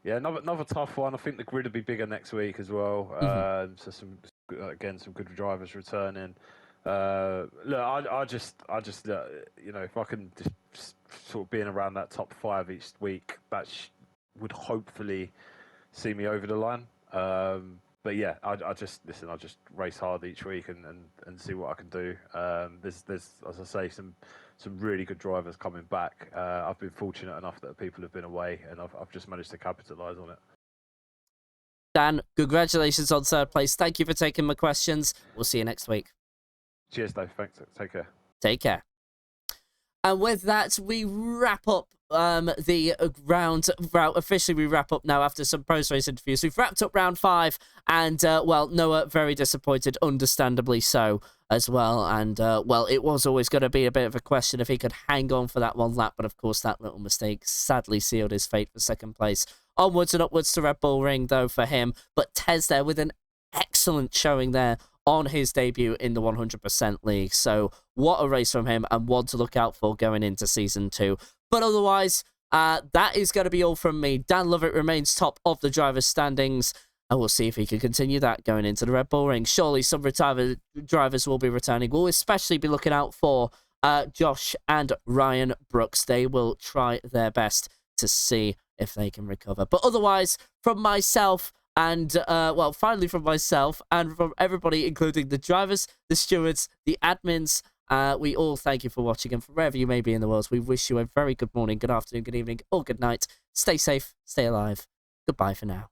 Yeah, another tough one. I think the grid will be bigger next week as well. So some good drivers returning. Look, I just if I can just sort of being around that top 5 each week, that would hopefully see me over the line. But yeah, I just race hard each week and see what I can do. There's as I say, some really good drivers coming back. I've been fortunate enough that people have been away, and I've just managed to capitalise on it. Dan, congratulations on 3rd place. Thank you for taking my questions. We'll see you next week. Cheers, Dave. Thanks. Take care. Take care. And with that, we wrap up the round. Officially, we wrap up now after some post-race interviews. We've wrapped up round 5, and Noah very disappointed, understandably so as well. And it was always going to be a bit of a question if he could hang on for that one lap, but of course that little mistake sadly sealed his fate for 2nd place. Onwards and upwards to Red Bull Ring though for him, but Tez there with an excellent showing there on his debut in the 100% league. So what a race from him, and one to look out for going into season 2. But otherwise, that is going to be all from me. Dan Lovett remains top of the drivers' standings, and we'll see if he can continue that going into the Red Bull Ring. Surely some retired drivers will be returning. We'll especially be looking out for Josh and Ryan Brooks. They will try their best to see if they can recover. But otherwise, from myself, and, finally from myself and from everybody, including the drivers, the stewards, the admins, we all thank you for watching. And from wherever you may be in the world, we wish you a very good morning, good afternoon, good evening, or good night. Stay safe, stay alive. Goodbye for now.